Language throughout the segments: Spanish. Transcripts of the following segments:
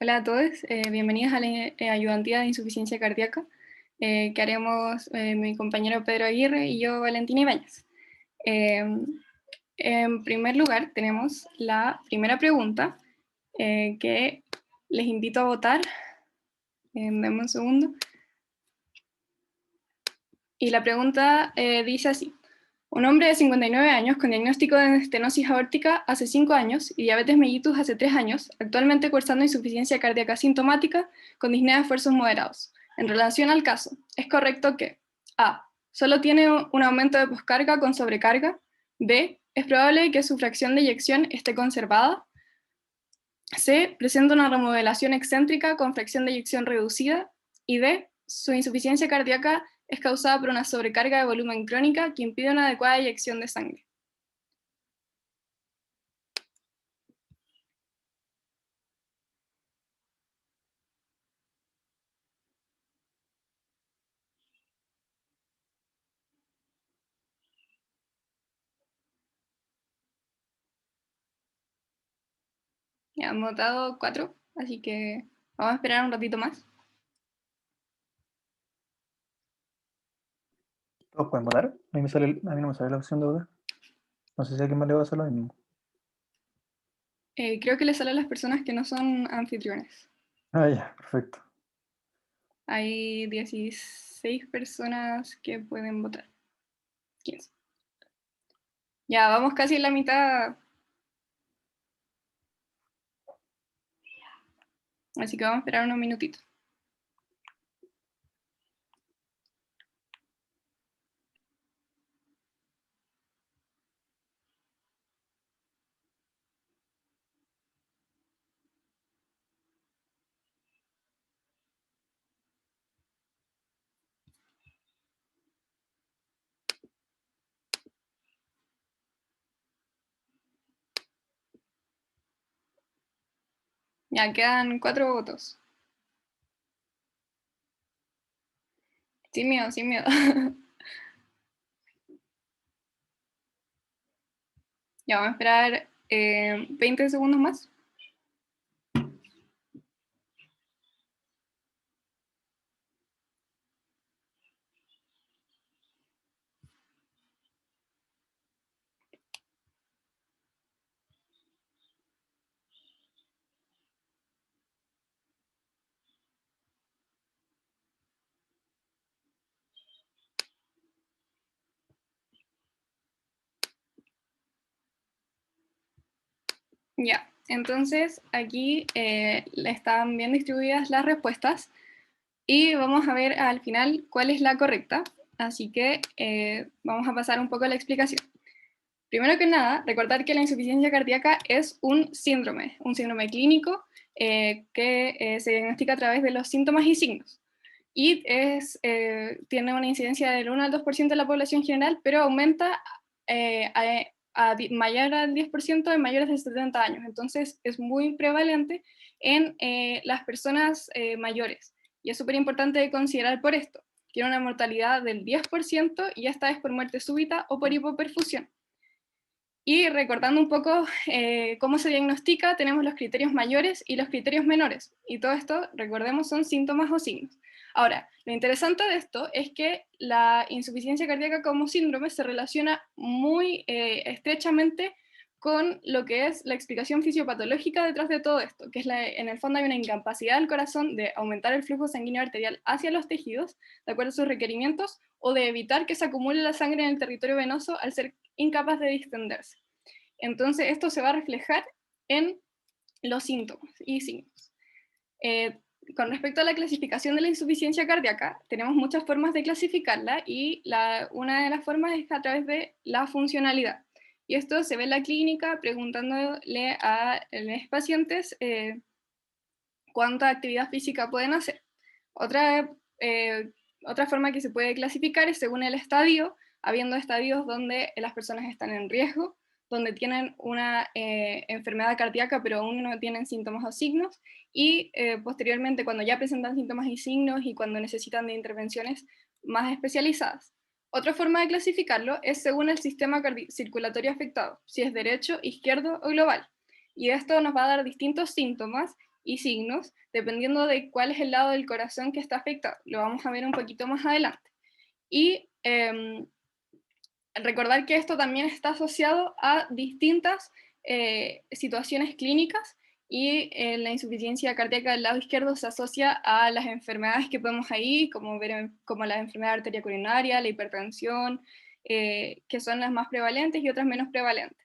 Hola a todos, bienvenidos a la ayudantía de insuficiencia cardíaca que haremos mi compañero Pedro Aguirre y yo, Valentina Ibáñez. Eh, en primer lugar, tenemos la primera pregunta que les invito a votar. Denme un segundo. Y la pregunta dice así. Un hombre de 59 años con diagnóstico de estenosis aórtica hace 5 años y diabetes mellitus hace 3 años, actualmente cursando insuficiencia cardíaca sintomática con disnea de esfuerzos moderados. En relación al caso, ¿es correcto que A. Solo tiene un aumento de poscarga con sobrecarga? B. Es probable que su fracción de eyección esté conservada. C. Presenta una remodelación excéntrica con fracción de eyección reducida. Y D. Su insuficiencia cardíaca es causada por una sobrecarga de volumen crónica que impide una adecuada eyección de sangre. Ya han votado 4, así que vamos a esperar un ratito más. ¿Todos pueden votar? A mí no me sale la opción de votar. No sé si a quién más le va a hacer lo mismo. Creo que le sale a las personas que no son anfitriones. Ah, ya, perfecto. Hay 16 personas que pueden votar. 15. Ya, vamos casi en la mitad. Así que vamos a esperar unos minutitos. Ya, quedan 4 votos. Sin miedo, sin miedo. Ya, vamos a esperar 20 segundos más. Ya, entonces aquí están bien distribuidas las respuestas y vamos a ver al final cuál es la correcta. Así que vamos a pasar un poco a la explicación. Primero que nada, recordar que la insuficiencia cardíaca es un síndrome clínico que se diagnostica a través de los síntomas y signos. Y tiene una incidencia del 1 al 2% de la población general, pero aumenta mayor al 10% en mayores de 70 años. Entonces es muy prevalente en las personas mayores. Y es súper importante considerar por esto. Tiene una mortalidad del 10% y esta es por muerte súbita o por hipoperfusión. Y recordando un poco cómo se diagnostica, tenemos los criterios mayores y los criterios menores. Y todo esto, recordemos, son síntomas o signos. Ahora, lo interesante de esto es que la insuficiencia cardíaca como síndrome se relaciona muy estrechamente con lo que es la explicación fisiopatológica detrás de todo esto, que es en el fondo hay una incapacidad del corazón de aumentar el flujo sanguíneo arterial hacia los tejidos, de acuerdo a sus requerimientos, o de evitar que se acumule la sangre en el territorio venoso al ser incapaz de distenderse. Entonces, esto se va a reflejar en los síntomas y signos. Con respecto a la clasificación de la insuficiencia cardíaca, tenemos muchas formas de clasificarla y una de las formas es a través de la funcionalidad. Y esto se ve en la clínica preguntándole a los pacientes cuánta actividad física pueden hacer. Otra, eh, otra forma que se puede clasificar es según el estadio, habiendo estadios donde las personas están en riesgo, donde tienen una enfermedad cardíaca pero aún no tienen síntomas o signos, y posteriormente cuando ya presentan síntomas y signos y cuando necesitan de intervenciones más especializadas. Otra forma de clasificarlo es según el sistema circulatorio afectado, si es derecho, izquierdo o global. Y esto nos va a dar distintos síntomas y signos, dependiendo de cuál es el lado del corazón que está afectado. Lo vamos a ver un poquito más adelante. Y recordar que esto también está asociado a distintas situaciones clínicas, y la insuficiencia cardíaca del lado izquierdo se asocia a las enfermedades que podemos ahí, como la enfermedad arteria coronaria, la hipertensión, que son las más prevalentes y otras menos prevalentes.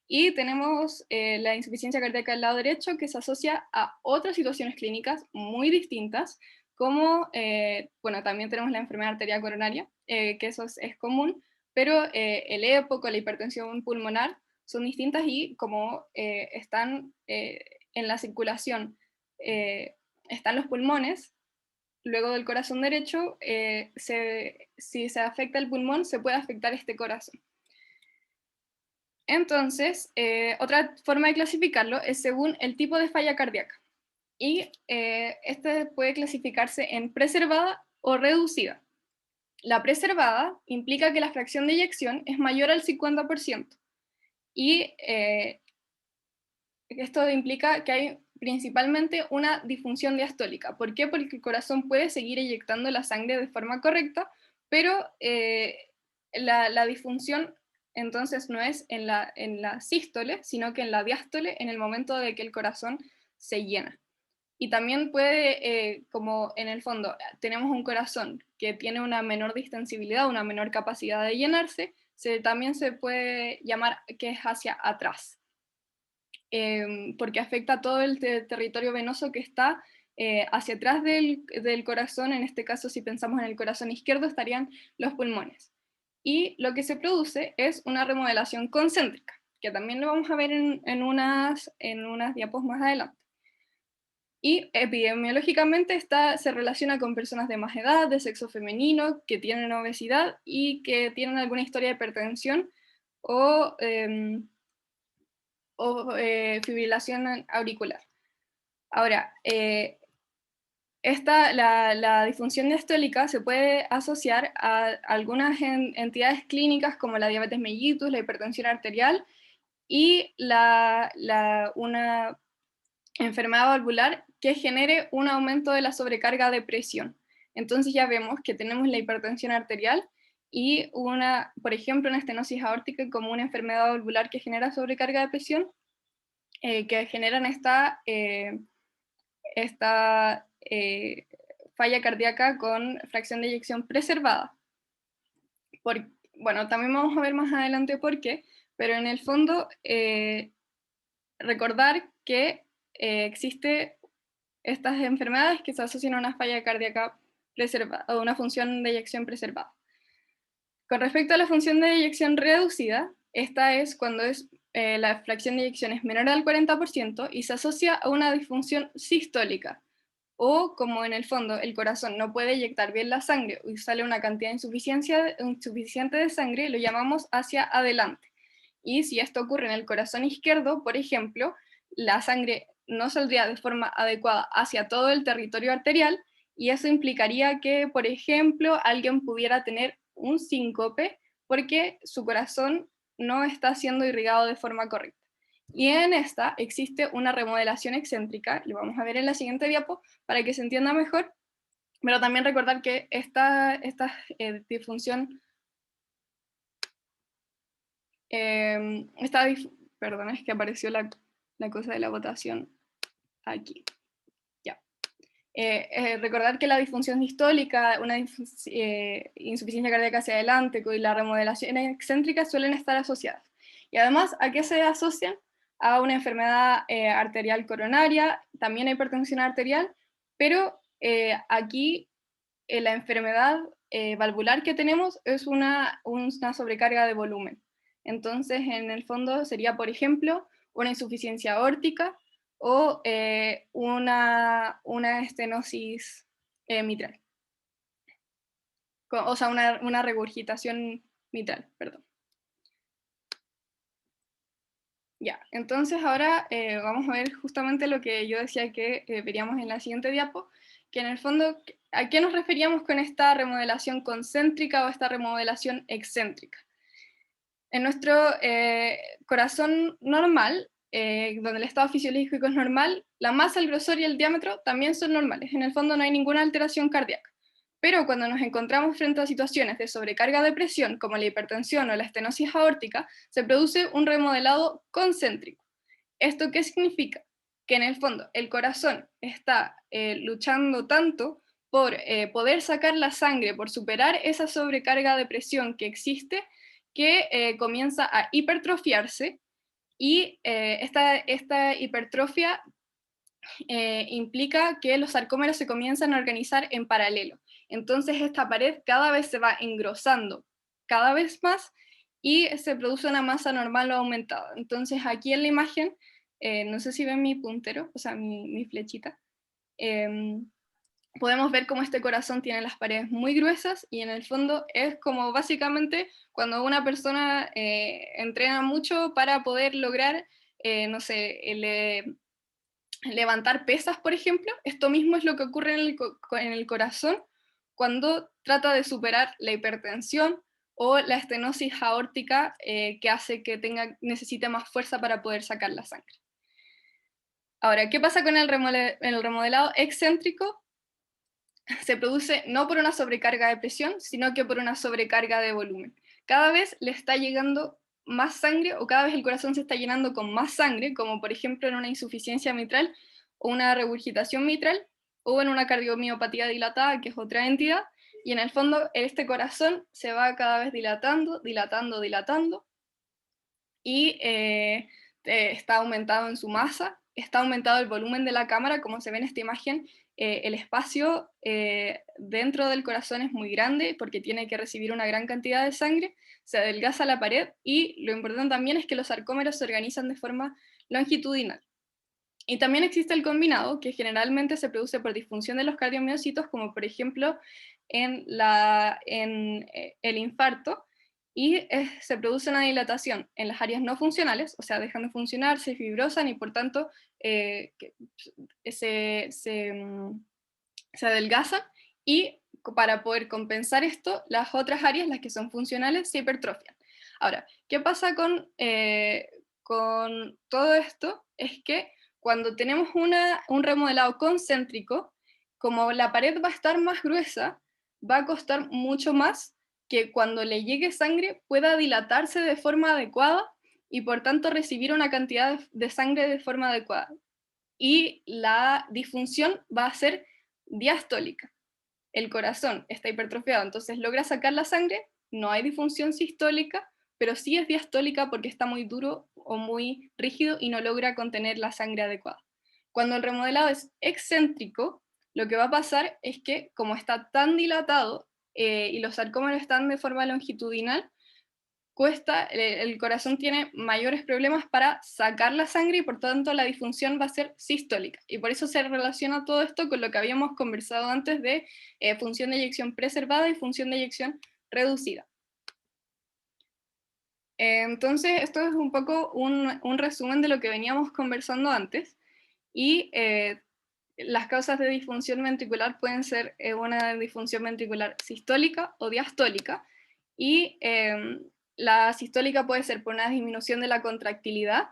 Y tenemos la insuficiencia cardíaca del lado derecho, que se asocia a otras situaciones clínicas muy distintas, como, bueno, también tenemos la enfermedad arteria coronaria, que eso es común, pero el EPOC o la hipertensión pulmonar son distintas, y como están en la circulación, están los pulmones, luego del corazón derecho, si se afecta el pulmón, se puede afectar este corazón. Entonces, otra forma de clasificarlo es según el tipo de falla cardíaca. Y este puede clasificarse en preservada o reducida. La preservada implica que la fracción de eyección es mayor al 50%. Y esto implica que hay principalmente una disfunción diastólica. ¿Por qué? Porque el corazón puede seguir eyectando la sangre de forma correcta, pero la disfunción entonces no es en la sístole, sino que en la diástole, en el momento de que el corazón se llena. Y también puede, como en el fondo tenemos un corazón que tiene una menor distensibilidad, una menor capacidad de llenarse, también se puede llamar que es hacia atrás, porque afecta todo el territorio venoso que está hacia atrás del corazón. En este caso, si pensamos en el corazón izquierdo, estarían los pulmones. Y lo que se produce es una remodelación concéntrica, que también lo vamos a ver en unas diapos más adelante. Y epidemiológicamente se relaciona con personas de más edad, de sexo femenino, que tienen obesidad y que tienen alguna historia de hipertensión o fibrilación auricular. Ahora, la disfunción diastólica se puede asociar a algunas entidades clínicas como la diabetes mellitus, la hipertensión arterial y una enfermedad valvular que genere un aumento de la sobrecarga de presión. Entonces ya vemos que tenemos la hipertensión arterial y por ejemplo, una estenosis aórtica como una enfermedad valvular que genera sobrecarga de presión, que generan esta falla cardíaca con fracción de eyección preservada. Bueno, también vamos a ver más adelante por qué, pero en el fondo recordar que existe estas enfermedades que se asocian a una falla cardíaca preservada o una función de eyección preservada. Con respecto a la función de eyección reducida, esta es cuando la fracción de eyección es menor al 40% y se asocia a una disfunción sistólica, o como en el fondo el corazón no puede eyectar bien la sangre y sale una cantidad insuficiente de sangre, lo llamamos hacia adelante. Y si esto ocurre en el corazón izquierdo, por ejemplo, la sangre no saldría de forma adecuada hacia todo el territorio arterial, y eso implicaría que, por ejemplo, alguien pudiera tener un síncope porque su corazón no está siendo irrigado de forma correcta. Y en esta existe una remodelación excéntrica, lo vamos a ver en la siguiente diapo para que se entienda mejor, pero también recordar que esta disfunción, perdón, es que apareció la cosa de la votación aquí. Ya. Recordar que la disfunción distólica, una insuficiencia cardíaca hacia adelante y la remodelación excéntrica suelen estar asociadas. Y además, ¿a qué se asocian? A una enfermedad arterial coronaria, también a hipertensión arterial, pero aquí la enfermedad valvular que tenemos es una sobrecarga de volumen. Entonces, en el fondo sería, por ejemplo, una insuficiencia aórtica o una estenosis mitral. O sea, una regurgitación mitral, perdón. Ya, entonces ahora vamos a ver justamente lo que yo decía que veríamos en la siguiente diapo, que en el fondo, ¿a qué nos referíamos con esta remodelación concéntrica o esta remodelación excéntrica? En nuestro corazón normal, donde el estado fisiológico es normal, la masa, el grosor y el diámetro también son normales. En el fondo no hay ninguna alteración cardíaca. Pero cuando nos encontramos frente a situaciones de sobrecarga de presión, como la hipertensión o la estenosis aórtica, se produce un remodelado concéntrico. ¿Esto qué significa? Que en el fondo el corazón está luchando tanto por poder sacar la sangre, por superar esa sobrecarga de presión que existe, que comienza a hipertrofiarse, y esta hipertrofia implica que los sarcómeros se comienzan a organizar en paralelo. Entonces esta pared cada vez se va engrosando cada vez más y se produce una masa normal o aumentada. Entonces aquí en la imagen, no sé si ven mi puntero, o sea, mi flechita, podemos ver cómo este corazón tiene las paredes muy gruesas, y en el fondo es como básicamente cuando una persona entrena mucho para poder lograr, no sé, levantar pesas, por ejemplo. Esto mismo es lo que ocurre en el corazón cuando trata de superar la hipertensión o la estenosis aórtica, que hace que necesite más fuerza para poder sacar la sangre. Ahora, ¿qué pasa con el remodelado excéntrico? Se produce no por una sobrecarga de presión, sino que por una sobrecarga de volumen. Cada vez le está llegando más sangre, o cada vez el corazón se está llenando con más sangre, como por ejemplo en una insuficiencia mitral o una regurgitación mitral, o en una cardiomiopatía dilatada, que es otra entidad, y en el fondo este corazón se va cada vez dilatando, dilatando, dilatando, y está aumentado en su masa, está aumentado el volumen de la cámara, como se ve en esta imagen. El espacio dentro del corazón es muy grande porque tiene que recibir una gran cantidad de sangre, se adelgaza la pared, y lo importante también es que los sarcómeros se organizan de forma longitudinal. Y también existe el combinado, que generalmente se produce por disfunción de los cardiomiocitos, como por ejemplo en el infarto, y se produce una dilatación en las áreas no funcionales, o sea, dejan de funcionar, se fibrosan, y por tanto se adelgazan, y para poder compensar esto, las otras áreas, las que son funcionales, se hipertrofian. Ahora, ¿qué pasa con todo esto? Es que cuando tenemos un remodelado concéntrico, como la pared va a estar más gruesa, va a costar mucho más que cuando le llegue sangre pueda dilatarse de forma adecuada, y por tanto recibir una cantidad de sangre de forma adecuada. Y la disfunción va a ser diastólica. El corazón está hipertrofiado, entonces logra sacar la sangre, no hay disfunción sistólica, pero sí es diastólica porque está muy duro o muy rígido y no logra contener la sangre adecuada. Cuando el remodelado es excéntrico, lo que va a pasar es que, como está tan dilatado y los sarcómeros están de forma longitudinal, el corazón tiene mayores problemas para sacar la sangre, y por tanto la disfunción va a ser sistólica. Y por eso se relaciona todo esto con lo que habíamos conversado antes de función de eyección preservada y función de eyección reducida. Entonces, esto es un poco un resumen de lo que veníamos conversando antes, y las causas de disfunción ventricular pueden ser una disfunción ventricular sistólica o diastólica, y la sistólica puede ser por una disminución de la contractilidad,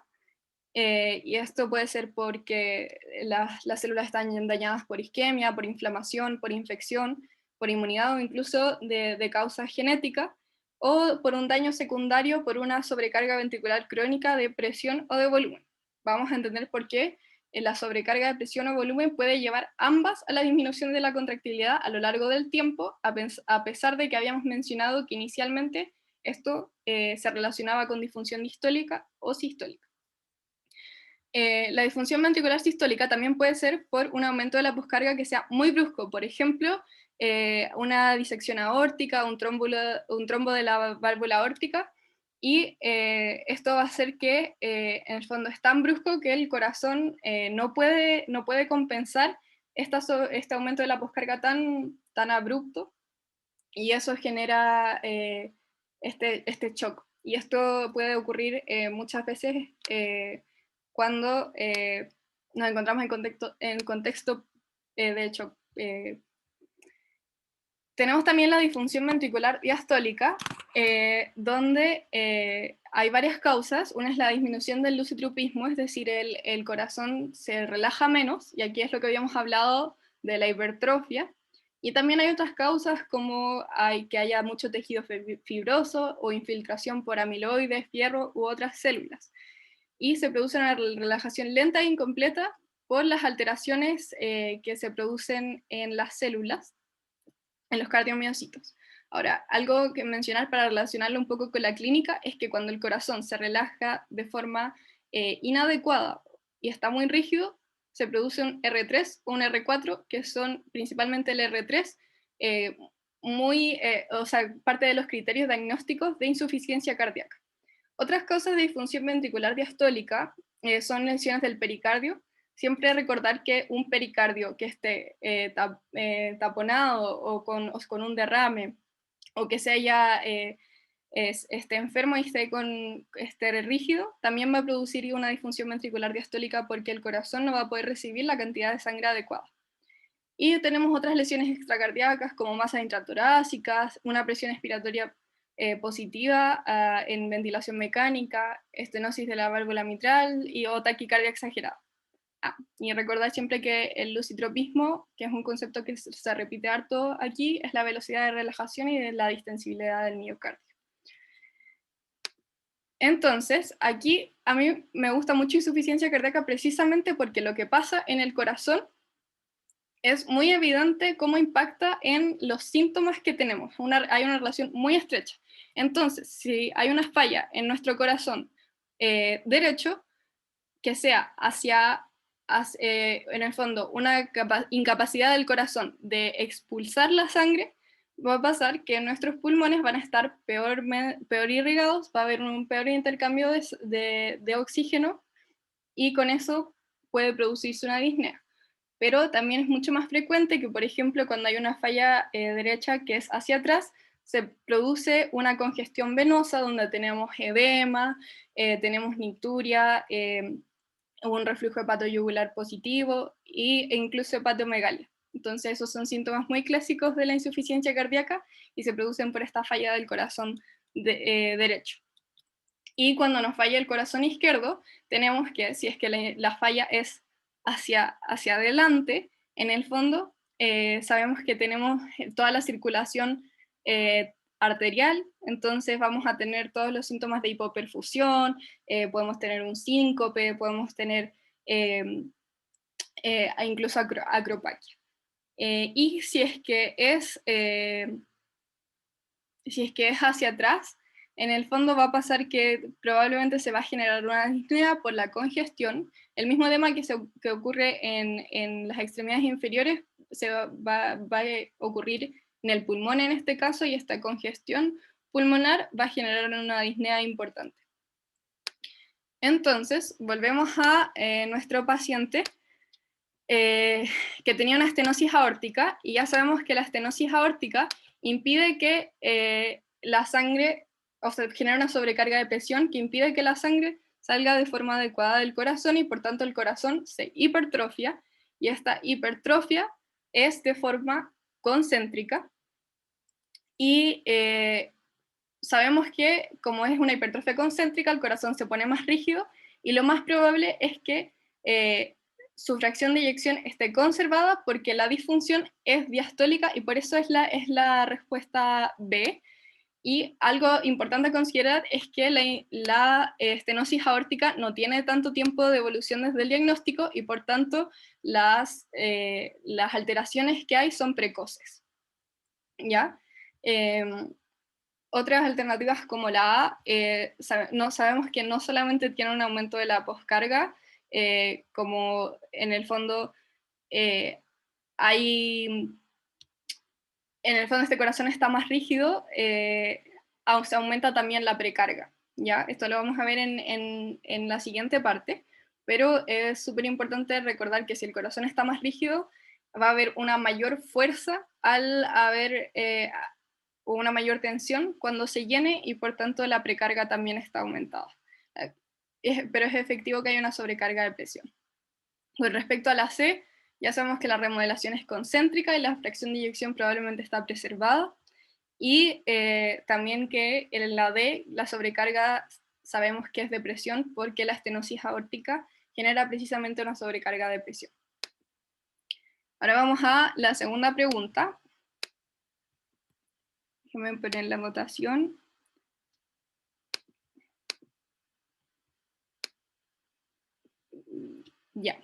y esto puede ser porque las células están dañadas por isquemia, por inflamación, por infección, por inmunidad, o incluso de causa genética, o por un daño secundario por una sobrecarga ventricular crónica de presión o de volumen. Vamos a entender por qué la sobrecarga de presión o volumen puede llevar ambas a la disminución de la contractilidad a lo largo del tiempo, a pesar de que habíamos mencionado que inicialmente esto se relacionaba con disfunción distólica o sistólica. La disfunción ventricular sistólica también puede ser por un aumento de la poscarga que sea muy brusco, por ejemplo, una disección aórtica, un trombo de la válvula aórtica, y esto va a hacer que en el fondo es tan brusco que el corazón no puede compensar este aumento de la poscarga tan abrupto, y eso genera este shock. Y esto puede ocurrir muchas veces cuando nos encontramos en contexto de shock. Tenemos también la disfunción ventricular diastólica, donde hay varias causas. Una es la disminución del lusitropismo, es decir, el corazón se relaja menos, y aquí es lo que habíamos hablado de la hipertrofia. Y también hay otras causas como que haya mucho tejido fibroso o infiltración por amiloides, fierro u otras células. Y se produce una relajación lenta e incompleta por las alteraciones que se producen en las células, en los cardiomiocitos. Ahora, algo que mencionar para relacionarlo un poco con la clínica es que cuando el corazón se relaja de forma inadecuada y está muy rígido, se produce un R3 o un R4, que son principalmente el R3, o sea, parte de los criterios diagnósticos de insuficiencia cardíaca. Otras causas de disfunción ventricular diastólica son lesiones del pericardio. Siempre recordar que un pericardio que esté taponado o con un derrame, o que esté enfermo y esté rígido, también va a producir una disfunción ventricular diastólica, porque el corazón no va a poder recibir la cantidad de sangre adecuada. Y tenemos otras lesiones extracardíacas como masas intratorácicas, una presión expiratoria positiva en ventilación mecánica, estenosis de la válvula mitral o taquicardia exagerada. Y recordar siempre que el lusitropismo, que es un concepto que se repite harto aquí, es la velocidad de relajación y de la distensibilidad del miocardio. Entonces, aquí a mí me gusta mucho insuficiencia cardíaca precisamente porque lo que pasa en el corazón es muy evidente cómo impacta en los síntomas que tenemos. Hay una relación muy estrecha. Entonces, si hay una falla en nuestro corazón derecho, que sea en el fondo, una incapacidad del corazón de expulsar la sangre, va a pasar que nuestros pulmones van a estar peor irrigados, va a haber un peor intercambio de oxígeno, y con eso puede producirse una disnea. Pero también es mucho más frecuente que, por ejemplo, cuando hay una falla derecha que es hacia atrás, se produce una congestión venosa donde tenemos edema, tenemos nicturia, un reflujo hepatoyugular positivo e incluso hepatomegalia. Entonces esos son síntomas muy clásicos de la insuficiencia cardíaca y se producen por esta falla del corazón derecho. Y cuando nos falla el corazón izquierdo, tenemos que, si es que la falla es hacia adelante, en el fondo sabemos que tenemos toda la circulación arterial, entonces vamos a tener todos los síntomas de hipoperfusión, podemos tener un síncope, podemos tener incluso acropaquia. Y si es que es hacia atrás, en el fondo va a pasar que probablemente se va a generar una disnea por la congestión. El mismo edema que ocurre en las extremidades inferiores va a ocurrir en el pulmón en este caso, y esta congestión pulmonar va a generar una disnea importante. Entonces, volvemos a nuestro paciente que tenía una estenosis aórtica, y ya sabemos que la estenosis aórtica impide que la sangre, o sea, genera una sobrecarga de presión que impide que la sangre salga de forma adecuada del corazón, y por tanto el corazón se hipertrofia, y esta hipertrofia es de forma concéntrica, y sabemos que como es una hipertrofia concéntrica, el corazón se pone más rígido, y lo más probable es que su fracción de eyección esté conservada, porque la disfunción es diastólica, y por eso es la respuesta B. Y algo importante a considerar es que la estenosis aórtica no tiene tanto tiempo de evolución desde el diagnóstico, y por tanto las alteraciones que hay son precoces. ¿Ya? Otras alternativas como la A, sabemos que no solamente tiene un aumento de la poscarga, como en el fondo este corazón está más rígido, se aumenta también la precarga, ¿ya? Esto lo vamos a ver en la siguiente parte, pero es súper importante recordar que si el corazón está más rígido, va a haber una mayor fuerza al haber una mayor tensión cuando se llene, y por tanto la precarga también está aumentada. Pero es efectivo que haya una sobrecarga de presión. Con respecto a la C, ya sabemos que la remodelación es concéntrica y la fracción de eyección probablemente está preservada. Y también que en la D, la sobrecarga, sabemos que es de presión porque la estenosis aórtica genera precisamente una sobrecarga de presión. Ahora vamos a la segunda pregunta. Déjenme poner la votación. Ya.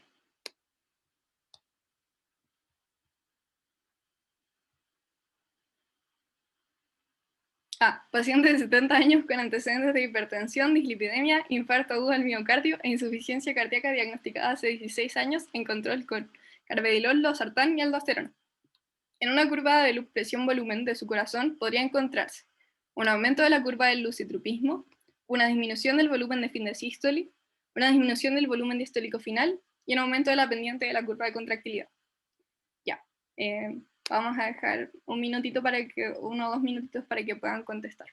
Paciente de 70 años con antecedentes de hipertensión, dislipidemia, infarto agudo al miocardio e insuficiencia cardíaca diagnosticada hace 16 años en control con carvedilol, losartán y aldosterona. En una curva de presión-volumen de su corazón podría encontrarse un aumento de la curva del lucitropismo, una disminución del volumen de fin de sístole, una disminución del volumen distólico final y un aumento de la pendiente de la curva de contractilidad. Ya, vamos a dejar un minutito para que, 1 o 2 minutitos para que puedan contestar.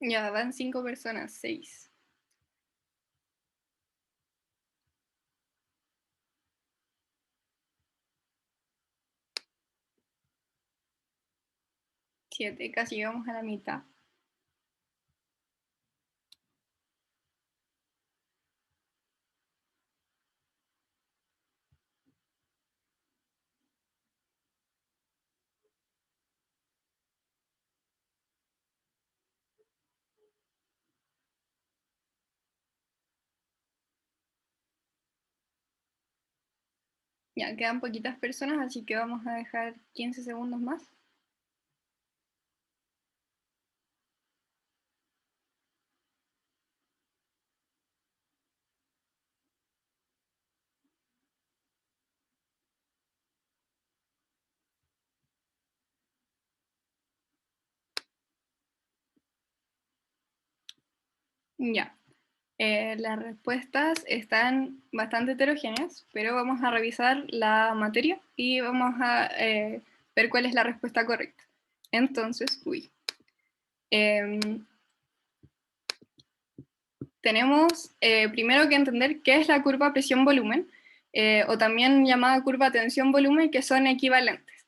Ya, van 5 personas, 6. 7, casi llegamos a la mitad. Ya, quedan poquitas personas, así que vamos a dejar 15 segundos más. Ya, las respuestas están bastante heterogéneas, pero vamos a revisar la materia y vamos a ver cuál es la respuesta correcta. Entonces, tenemos primero que entender qué es la curva presión-volumen, o también llamada curva tensión-volumen, que son equivalentes.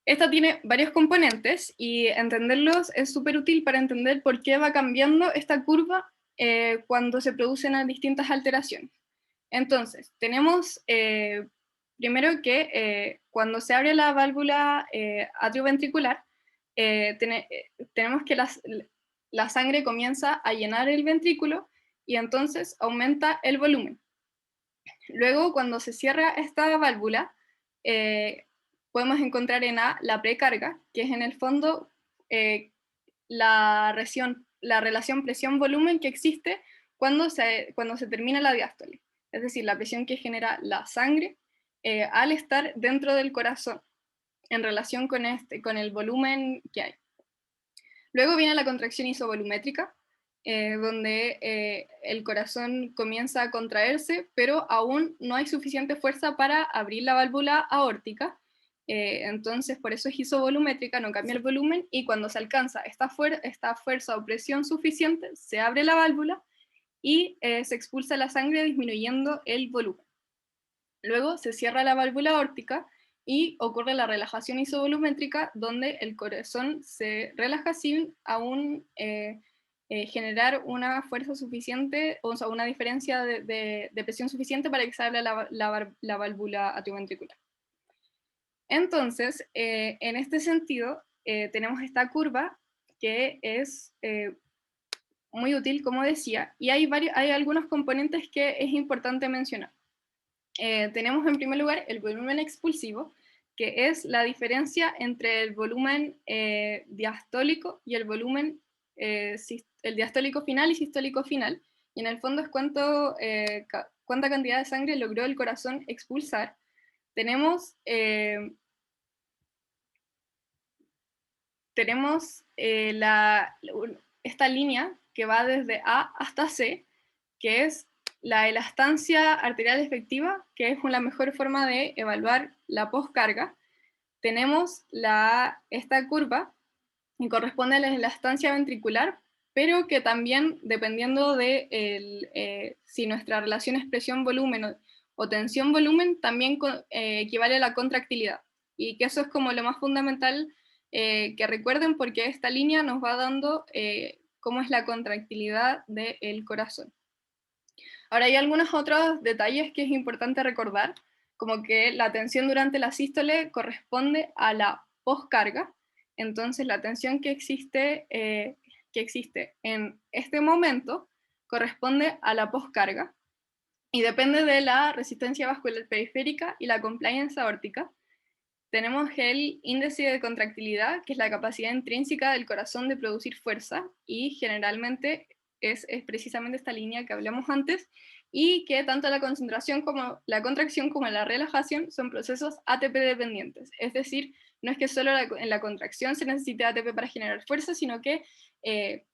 Esta tiene varios componentes y entenderlos es súper útil para entender por qué va cambiando esta curva cuando se producen las distintas alteraciones. Entonces, tenemos primero que cuando se abre la válvula atrioventricular, tenemos que la sangre comienza a llenar el ventrículo y entonces aumenta el volumen. Luego, cuando se cierra esta válvula, podemos encontrar en A la precarga, que es en el fondo la relación presión-volumen que existe cuando se termina la diástole, es decir, la presión que genera la sangre al estar dentro del corazón en relación con el volumen que hay. Luego viene la contracción isovolumétrica, donde el corazón comienza a contraerse, pero aún no hay suficiente fuerza para abrir la válvula aórtica. Entonces, por eso es isovolumétrica, no cambia el volumen, y cuando se alcanza esta fuerza o presión suficiente, se abre la válvula y se expulsa la sangre disminuyendo el volumen. Luego se cierra la válvula aórtica y ocurre la relajación isovolumétrica, donde el corazón se relaja sin aún generar una fuerza suficiente, o sea, una diferencia de presión suficiente para que se abra la válvula atrioventricular. Entonces, en este sentido, tenemos esta curva que es muy útil, como decía, y hay algunos componentes que es importante mencionar. Tenemos en primer lugar el volumen expulsivo, que es la diferencia entre el volumen diastólico y el volumen el diastólico final y sistólico final, y en el fondo es cuánta cantidad de sangre logró el corazón expulsar. Tenemos esta línea que va desde A hasta C, que es la elastancia arterial efectiva, que es la mejor forma de evaluar la poscarga. Tenemos esta curva que corresponde a la elastancia ventricular, pero que también, dependiendo de si nuestra relación es presión-volumen o tensión-volumen, también equivale a la contractilidad. Y que eso es como lo más fundamental que recuerden, porque esta línea nos va dando cómo es la contractilidad del corazón. Ahora hay algunos otros detalles que es importante recordar, como que la tensión durante la sístole corresponde a la poscarga. Entonces la tensión que existe en este momento corresponde a la poscarga y depende de la resistencia vascular periférica y la compliance aórtica. Tenemos el índice de contractilidad, que es la capacidad intrínseca del corazón de producir fuerza, y generalmente es precisamente esta línea que hablamos antes, y que tanto la concentración como la contracción como la relajación son procesos ATP dependientes. Es decir, no es que solo en la contracción se necesite ATP para generar fuerza, sino que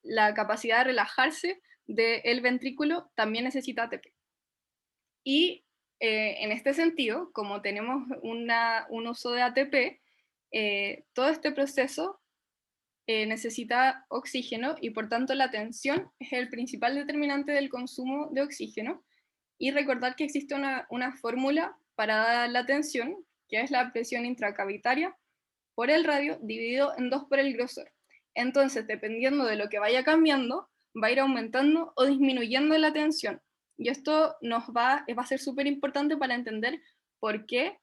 la capacidad de relajarse del ventrículo también necesita ATP. Y en este sentido, como tenemos un uso de ATP, todo este proceso necesita oxígeno, y por tanto la tensión es el principal determinante del consumo de oxígeno. Y recordar que existe una fórmula para la tensión, que es la presión intracavitaria por el radio dividido en 2 por el grosor. Entonces, dependiendo de lo que vaya cambiando, va a ir aumentando o disminuyendo la tensión. Y esto va a ser súper importante para entender por qué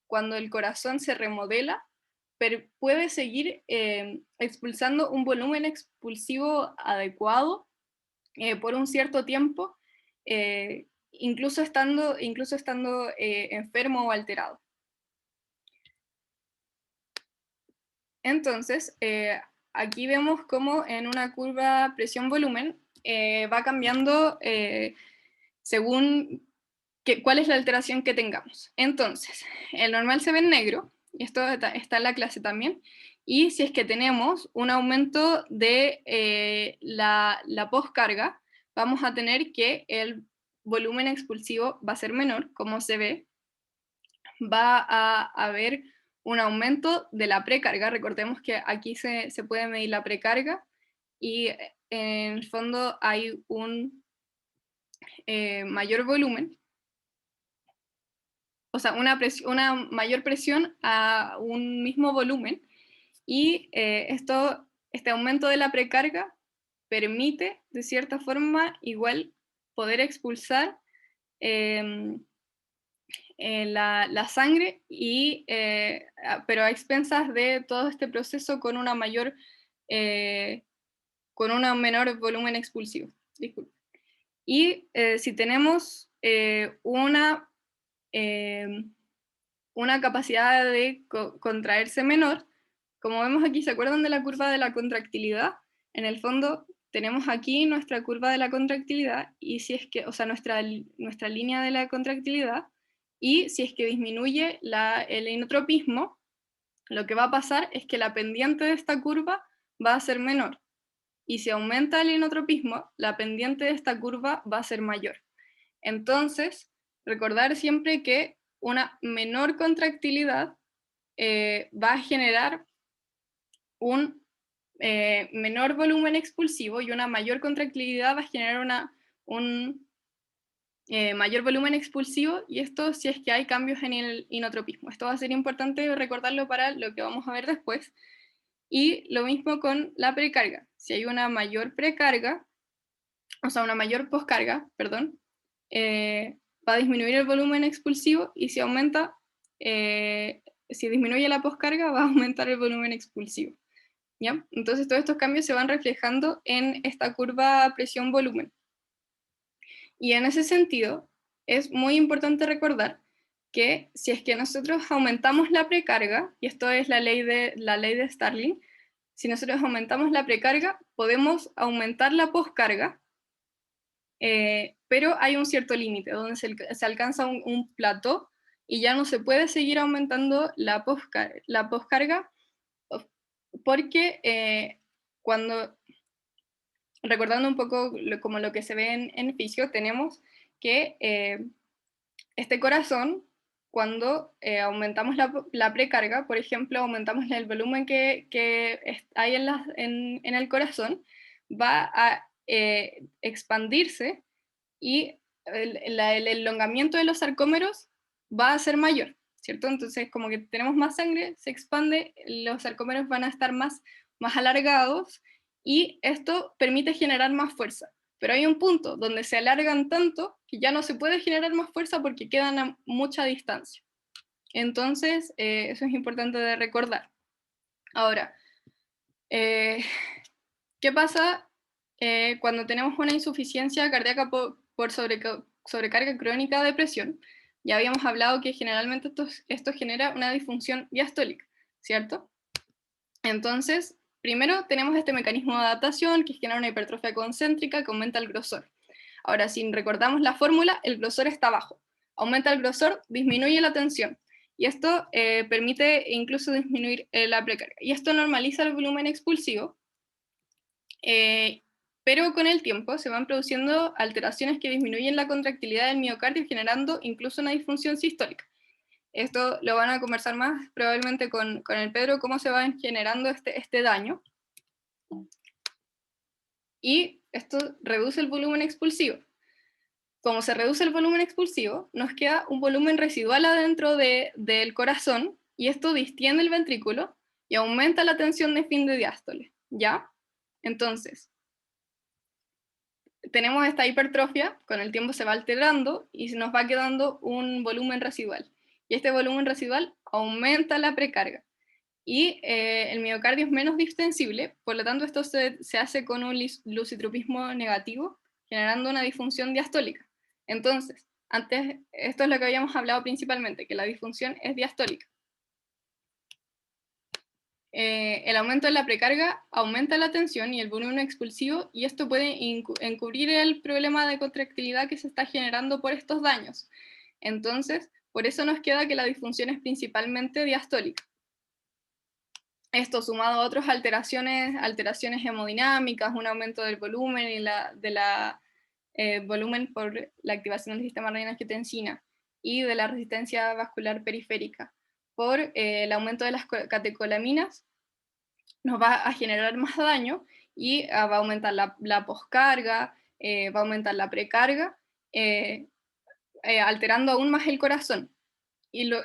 cuando el corazón se remodela, puede seguir expulsando un volumen expulsivo adecuado por un cierto tiempo, incluso estando enfermo o alterado. Entonces, aquí vemos cómo en una curva presión-volumen va cambiando según cuál es la alteración que tengamos. Entonces, el normal se ve en negro, y esto está en la clase también, y si es que tenemos un aumento de la poscarga, vamos a tener que el volumen expulsivo va a ser menor, como se ve. Va a haber un aumento de la precarga. Recordemos que aquí se puede medir la precarga, y en el fondo hay un mayor volumen, o sea, una mayor presión a un mismo volumen, y este aumento de la precarga permite, de cierta forma, igual poder expulsar la sangre, pero a expensas de todo este proceso con un menor volumen expulsivo. Disculpe. Y si tenemos una capacidad de contraerse menor, como vemos aquí, ¿se acuerdan de la curva de la contractilidad? En el fondo tenemos aquí nuestra curva de la contractilidad, y si es que, o sea, nuestra línea de la contractilidad, y si es que disminuye el inotropismo, lo que va a pasar es que la pendiente de esta curva va a ser menor, y si aumenta el inotropismo, la pendiente de esta curva va a ser mayor. Entonces, recordar siempre que una menor contractilidad va a generar un menor volumen expulsivo, y una mayor contractilidad va a generar un mayor volumen expulsivo, y esto si es que hay cambios en el inotropismo. Esto va a ser importante recordarlo para lo que vamos a ver después. Y lo mismo con la precarga. Si hay una mayor precarga, o sea, una mayor poscarga, perdón, va a disminuir el volumen expulsivo, y si disminuye la poscarga, va a aumentar el volumen expulsivo. ¿Ya? Entonces todos estos cambios se van reflejando en esta curva presión-volumen. Y en ese sentido, es muy importante recordar que si es que nosotros aumentamos la precarga, y esto es la ley de Starling, si nosotros aumentamos la precarga, podemos aumentar la poscarga, pero hay un cierto límite, donde se alcanza un plató, y ya no se puede seguir aumentando la poscarga, porque recordando un poco como lo que se ve en fisio, tenemos que este corazón, cuando aumentamos la precarga, por ejemplo, aumentamos el volumen que hay en el corazón, va a expandirse, y el elongamiento de los sarcómeros va a ser mayor, ¿cierto? Entonces, como que tenemos más sangre, se expande, los sarcómeros van a estar más alargados, y esto permite generar más fuerza. Pero hay un punto donde se alargan tanto que ya no se puede generar más fuerza porque quedan a mucha distancia. Entonces, eso es importante de recordar. Ahora, ¿qué pasa cuando tenemos una insuficiencia cardíaca por sobrecarga crónica de presión? Ya habíamos hablado que generalmente esto genera una disfunción diastólica, ¿cierto? Entonces, primero tenemos este mecanismo de adaptación que genera una hipertrofia concéntrica que aumenta el grosor. Ahora, si recordamos la fórmula, el grosor está bajo. Aumenta el grosor, disminuye la tensión. Y esto permite incluso disminuir la precarga. Y esto normaliza el volumen expulsivo, pero con el tiempo se van produciendo alteraciones que disminuyen la contractilidad del miocardio, generando incluso una disfunción sistólica. Esto lo van a conversar más probablemente con el Pedro, cómo se va generando este daño. Y esto reduce el volumen expulsivo. Como se reduce el volumen expulsivo, nos queda un volumen residual adentro del corazón, y esto distiende el ventrículo y aumenta la tensión de fin de diástole, ¿ya? Entonces, tenemos esta hipertrofia, con el tiempo se va alterando y se nos va quedando un volumen residual. Y este volumen residual aumenta la precarga. Y el miocardio es menos distensible, por lo tanto esto se hace con un lusitropismo negativo, generando una disfunción diastólica. Entonces, antes, esto es lo que habíamos hablado principalmente, que la disfunción es diastólica. El aumento de la precarga aumenta la tensión y el volumen expulsivo, y esto puede encubrir el problema de contractilidad que se está generando por estos daños. Entonces, por eso nos queda que la disfunción es principalmente diastólica. Esto sumado a otras alteraciones hemodinámicas, un aumento del volumen y volumen por la activación del sistema renina-angiotensina, y de la resistencia vascular periférica por el aumento de las catecolaminas, nos va a generar más daño, y va a aumentar la poscarga, va a aumentar la precarga, alterando aún más el corazón. Y lo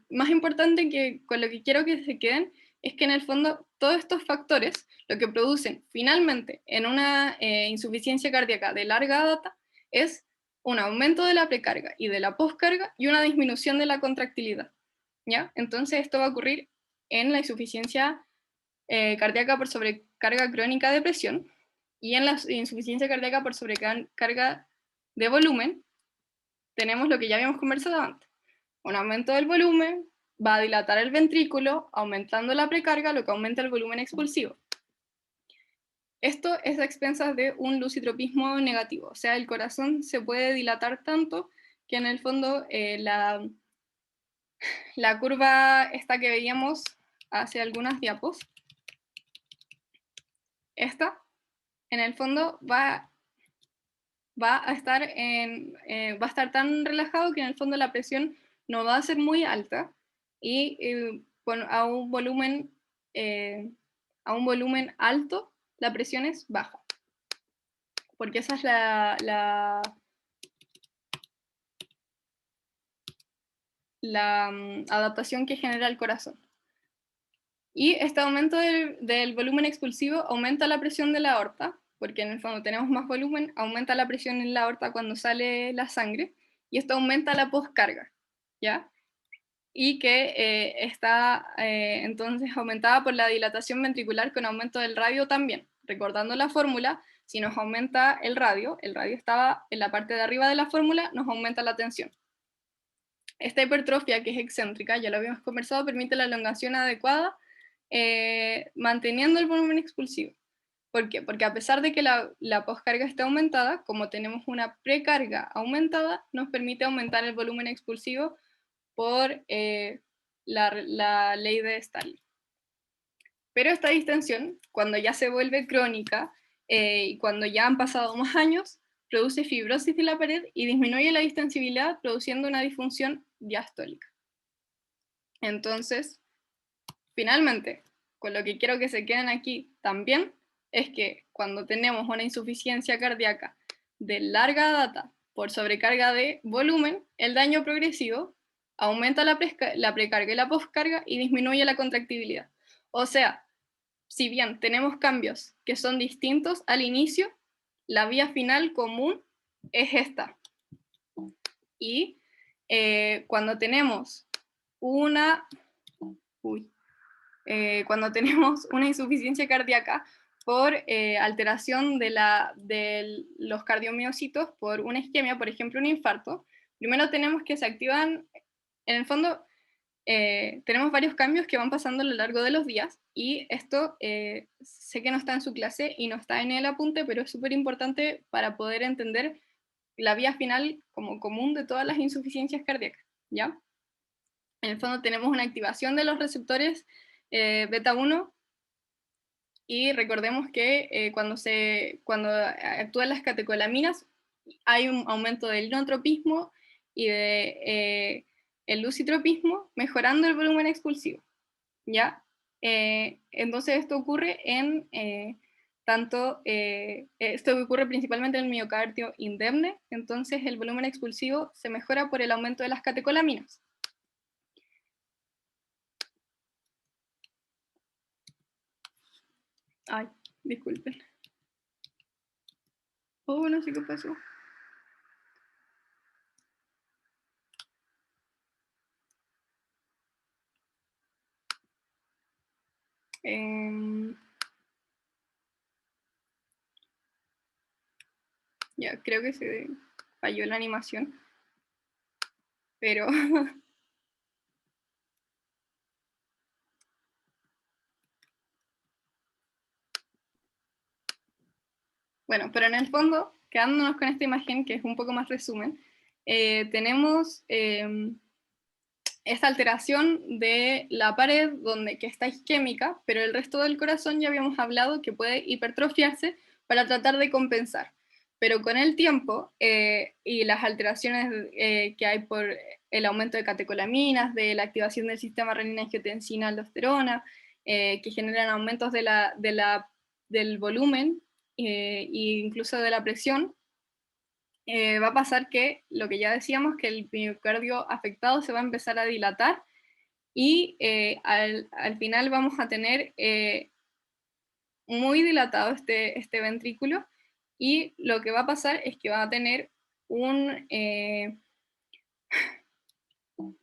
más importante con lo que quiero que se queden es que en el fondo todos estos factores lo que producen finalmente en una insuficiencia cardíaca de larga data es un aumento de la precarga y de la poscarga y una disminución de la contractilidad, ¿ya? Entonces esto va a ocurrir en la insuficiencia cardíaca por sobrecarga crónica de presión, y en la insuficiencia cardíaca por sobrecarga de volumen tenemos lo que ya habíamos conversado antes. Un aumento del volumen va a dilatar el ventrículo, aumentando la precarga, lo que aumenta el volumen expulsivo. Esto es a expensas de un lusitropismo negativo, o sea, el corazón se puede dilatar tanto que en el fondo la curva esta que veíamos hace algunas diapos, esta, en el fondo va a estar tan relajado que en el fondo la presión no va a ser muy alta, y a un volumen alto la presión es baja, porque esa es la adaptación que genera el corazón. Y este aumento del volumen expulsivo aumenta la presión de la aorta, porque en el fondo tenemos más volumen, aumenta la presión en la aorta cuando sale la sangre, y esto aumenta la poscarga, ¿ya? Y que está entonces aumentada por la dilatación ventricular con aumento del radio también. Recordando la fórmula, si nos aumenta el radio estaba en la parte de arriba de la fórmula, nos aumenta la tensión. Esta hipertrofia, que es excéntrica, ya lo habíamos conversado, permite la elongación adecuada manteniendo el volumen expulsivo. ¿Por qué? Porque a pesar de que la poscarga está aumentada, como tenemos una precarga aumentada, nos permite aumentar el volumen expulsivo por la ley de Stalin. Pero esta distensión, cuando ya se vuelve crónica y cuando ya han pasado más años, produce fibrosis de la pared y disminuye la distensibilidad, produciendo una disfunción diastólica. Entonces, finalmente, con lo que quiero que se queden aquí también, es que cuando tenemos una insuficiencia cardíaca de larga data por sobrecarga de volumen, el daño progresivo aumenta la precarga y la poscarga y disminuye la contractibilidad. O sea, si bien tenemos cambios que son distintos al inicio, la vía final común es esta. Y cuando tenemos una insuficiencia cardíaca por alteración de los cardiomiocitos por una isquemia, por ejemplo un infarto, primero tenemos que se activan, en el fondo tenemos varios cambios que van pasando a lo largo de los días, y esto sé que no está en su clase y no está en el apunte, pero es súper importante para poder entender la vía final como común de todas las insuficiencias cardíacas, ¿ya? En el fondo tenemos una activación de los receptores beta 1, y recordemos que cuando actúan las catecolaminas hay un aumento del inotropismo y de el lucitropismo, mejorando el volumen expulsivo, ¿ya? Entonces esto ocurre esto ocurre principalmente en el miocardio indemne, entonces el volumen expulsivo se mejora por el aumento de las catecolaminas. Ay, disculpen. Oh, no sé qué pasó. Ya, creo que se falló la animación. Pero bueno, pero en el fondo, quedándonos con esta imagen, que es un poco más resumen, tenemos esta alteración de la pared que está isquémica, pero el resto del corazón ya habíamos hablado que puede hipertrofiarse para tratar de compensar. Pero con el tiempo y las alteraciones que hay por el aumento de catecolaminas, de la activación del sistema renina-angiotensina-aldosterona, que generan aumentos del volumen e incluso de la presión, va a pasar que, lo que ya decíamos, que el miocardio afectado se va a empezar a dilatar y al final vamos a tener muy dilatado este ventrículo, y lo que va a pasar es que va a tener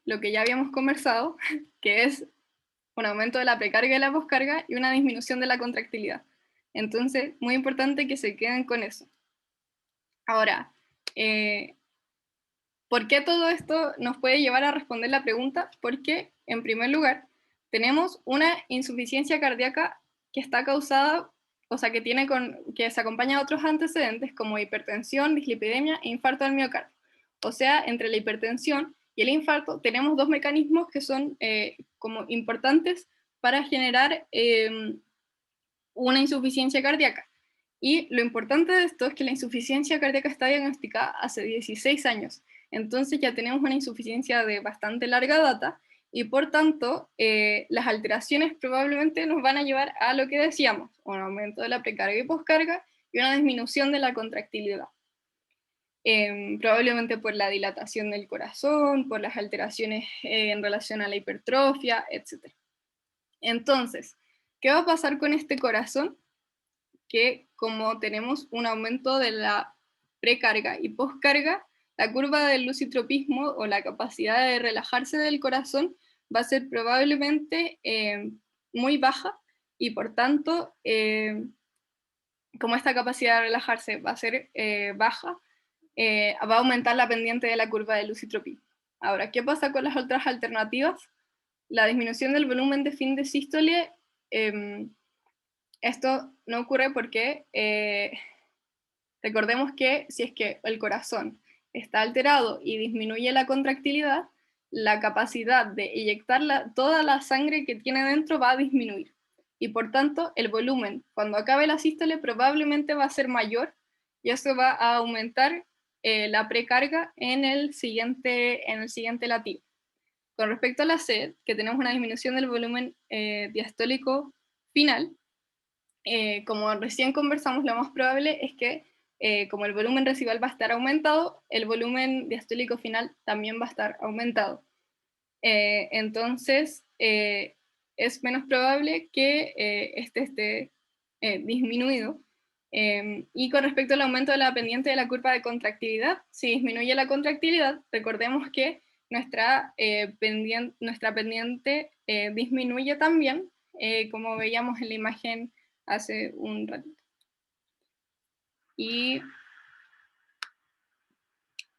lo que ya habíamos conversado, que es un aumento de la precarga y la poscarga y una disminución de la contractilidad. Entonces, muy importante que se queden con eso. Ahora, ¿por qué todo esto nos puede llevar a responder la pregunta? Porque, en primer lugar, tenemos una insuficiencia cardíaca que está causada, o sea, que se acompaña de otros antecedentes como hipertensión, dislipidemia e infarto del miocardio. O sea, entre la hipertensión y el infarto tenemos dos mecanismos que son como importantes para generar una insuficiencia cardíaca. Y lo importante de esto es que la insuficiencia cardíaca está diagnosticada hace 16 años. Entonces ya tenemos una insuficiencia de bastante larga data, y por tanto las alteraciones probablemente nos van a llevar a lo que decíamos, un aumento de la precarga y poscarga y una disminución de la contractilidad. Probablemente por la dilatación del corazón, por las alteraciones en relación a la hipertrofia, etc. Entonces, ¿qué va a pasar con este corazón? Que como tenemos un aumento de la precarga y poscarga, la curva del lucitropismo o la capacidad de relajarse del corazón va a ser probablemente muy baja, y por tanto, como esta capacidad de relajarse va a ser baja, va a aumentar la pendiente de la curva del lucitropismo. Ahora, ¿qué pasa con las otras alternativas? La disminución del volumen de fin de sístole esto no ocurre porque recordemos que si es que el corazón está alterado y disminuye la contractilidad, la capacidad de eyectar toda la sangre que tiene dentro va a disminuir. Y por tanto, el volumen, cuando acabe la sístole, probablemente va a ser mayor y eso va a aumentar la precarga en el siguiente latido. Con respecto a la sed, que tenemos una disminución del volumen diastólico final, como recién conversamos, lo más probable es que como el volumen residual va a estar aumentado, el volumen diastólico final también va a estar aumentado. Entonces, es menos probable que este esté disminuido. Y con respecto al aumento de la pendiente de la curva de contractilidad, si disminuye la contractilidad, recordemos que nuestra pendiente disminuye también, como veíamos en la imagen hace un ratito. Y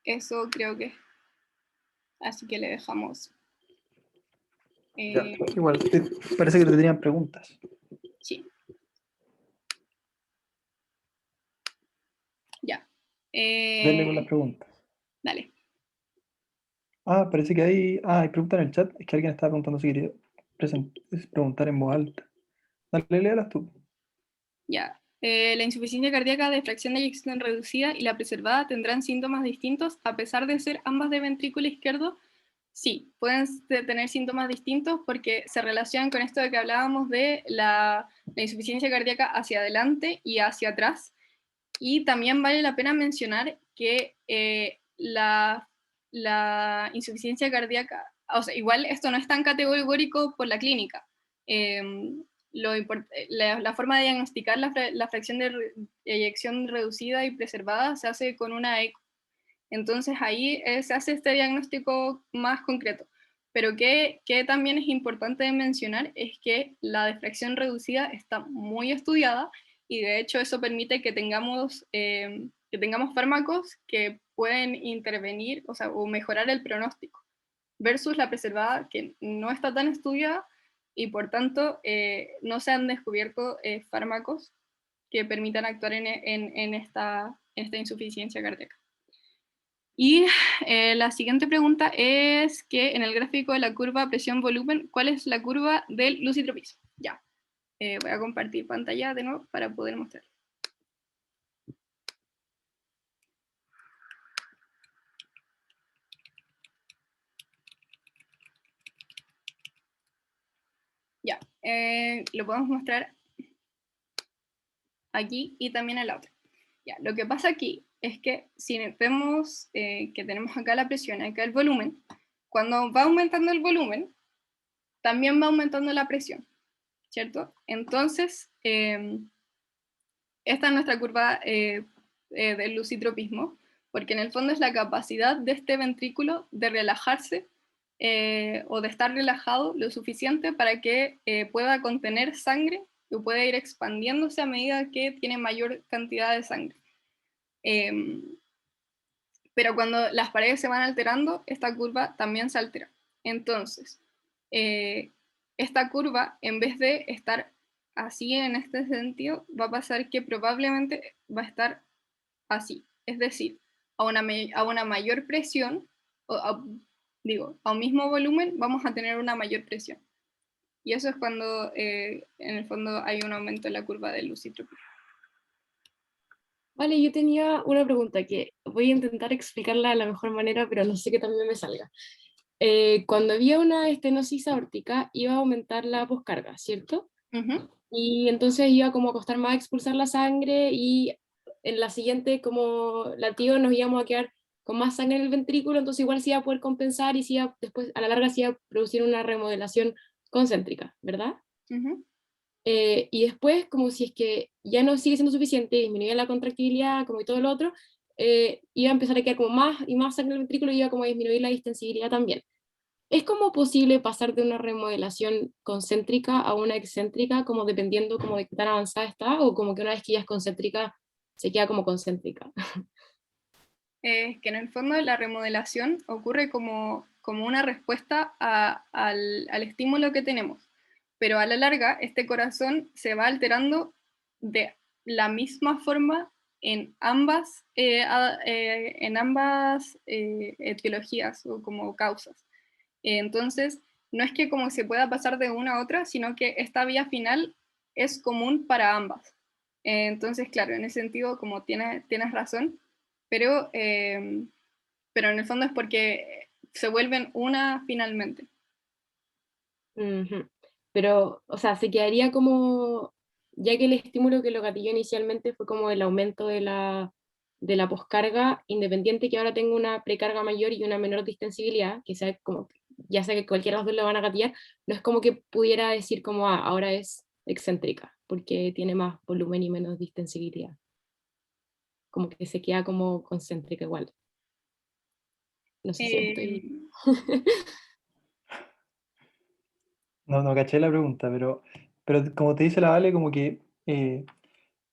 eso creo que, así que le dejamos. Ya, igual, parece que te tenían preguntas. Sí. Ya. Dale con las preguntas. Dale. Parece que hay preguntas en el chat. Es que alguien estaba preguntando si quería preguntar en voz alta. Dale, léalas tú. Ya. La insuficiencia cardíaca de fracción de eyección reducida y la preservada tendrán síntomas distintos a pesar de ser ambas de ventrículo izquierdo. Sí, pueden tener síntomas distintos porque se relacionan con esto de que hablábamos de la insuficiencia cardíaca hacia adelante y hacia atrás. Y también vale la pena mencionar que la insuficiencia cardíaca, o sea, igual esto no es tan categórico por la clínica. La forma de diagnosticar la fracción de eyección reducida y preservada se hace con una eco. Entonces ahí se hace este diagnóstico más concreto. Pero que también es importante mencionar es que la defracción reducida está muy estudiada y de hecho eso permite que tengamos fármacos que pueden intervenir, o mejorar el pronóstico, versus la preservada que no está tan estudiada y por tanto no se han descubierto fármacos que permitan actuar en esta insuficiencia cardíaca. Y la siguiente pregunta es que en el gráfico de la curva presión-volumen, ¿cuál es la curva del lusitropismo? Ya, voy a compartir pantalla de nuevo para poder mostrar. Ya, lo podemos mostrar aquí y también en la otra. Ya, lo que pasa aquí es que si vemos que tenemos acá la presión, acá el volumen, cuando va aumentando el volumen, también va aumentando la presión, ¿cierto? Entonces, esta es nuestra curva del lusitropismo, porque en el fondo es la capacidad de este ventrículo de relajarse o de estar relajado lo suficiente para que pueda contener sangre y pueda ir expandiéndose a medida que tiene mayor cantidad de sangre. Pero cuando las paredes se van alterando, esta curva también se altera. Entonces, esta curva, en vez de estar así en este sentido, va a pasar que probablemente va a estar así. Es decir, a una mayor presión, a un mismo volumen, vamos a tener una mayor presión. Y eso es cuando, en el fondo, hay un aumento en la curva del lusitropismo. Vale, yo tenía una pregunta que voy a intentar explicarla de la mejor manera, pero no sé que también me salga. Cuando había una estenosis aórtica, iba a aumentar la poscarga, ¿cierto? Y entonces iba como a costar más expulsar la sangre y en la siguiente como latido nos íbamos a quedar con más sangre en el ventrículo, entonces igual se iba a poder compensar y después a la larga se iba a producir una remodelación concéntrica, ¿verdad? Y después, como si es que ya no sigue siendo suficiente, disminuía la contractibilidad, como y todo lo otro, iba a empezar a quedar como más y más sangre en el ventrículo y iba como a disminuir la distensibilidad también. ¿Es como posible pasar de una remodelación concéntrica a una excéntrica, como dependiendo como de qué tan avanzada está, o como que una vez que ya es concéntrica, se queda como concéntrica? Que en el fondo la remodelación ocurre como una respuesta al estímulo que tenemos. pero a la larga este corazón se va alterando de la misma forma en ambas etiologías o como causas. Entonces, no es que como se pueda pasar de una a otra, sino que esta vía final es común para ambas. Entonces, claro, en ese sentido, como tienes razón, pero en el fondo es porque se vuelven una finalmente. Ujú. Pero, o sea, se quedaría como, ya que el estímulo que lo gatilló inicialmente fue como el aumento de la poscarga, independiente que ahora tenga una precarga mayor y una menor distensibilidad, que sea como, ya sea que cualquiera de los dos lo van a gatillar, no es como que pudiera decir como, ah, ahora es excéntrica, porque tiene más volumen y menos distensibilidad. Como que se queda como concéntrica igual. No sé si me estoy... No, no caché la pregunta, pero como te dice la Vale, como que en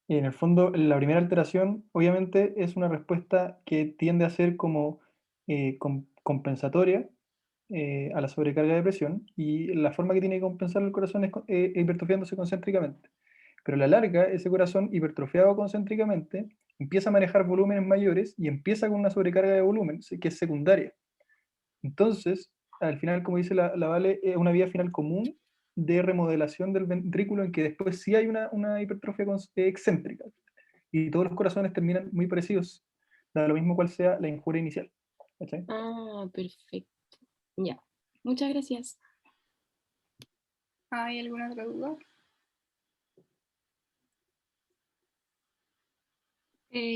el fondo la primera alteración obviamente es una respuesta que tiende a ser como compensatoria a la sobrecarga de presión, y la forma que tiene que compensar el corazón es hipertrofiándose concéntricamente. Pero a la larga, ese corazón hipertrofiado concéntricamente empieza a manejar volúmenes mayores y empieza con una sobrecarga de volumen que es secundaria. Entonces, al final, como dice la Vale, es una vía final común de remodelación del ventrículo en que después sí hay una hipertrofia excéntrica. Y todos los corazones terminan muy parecidos, da lo mismo cual sea la injuria inicial. ¿Cachai? Ah, perfecto. Ya. Muchas gracias. ¿Hay alguna otra duda?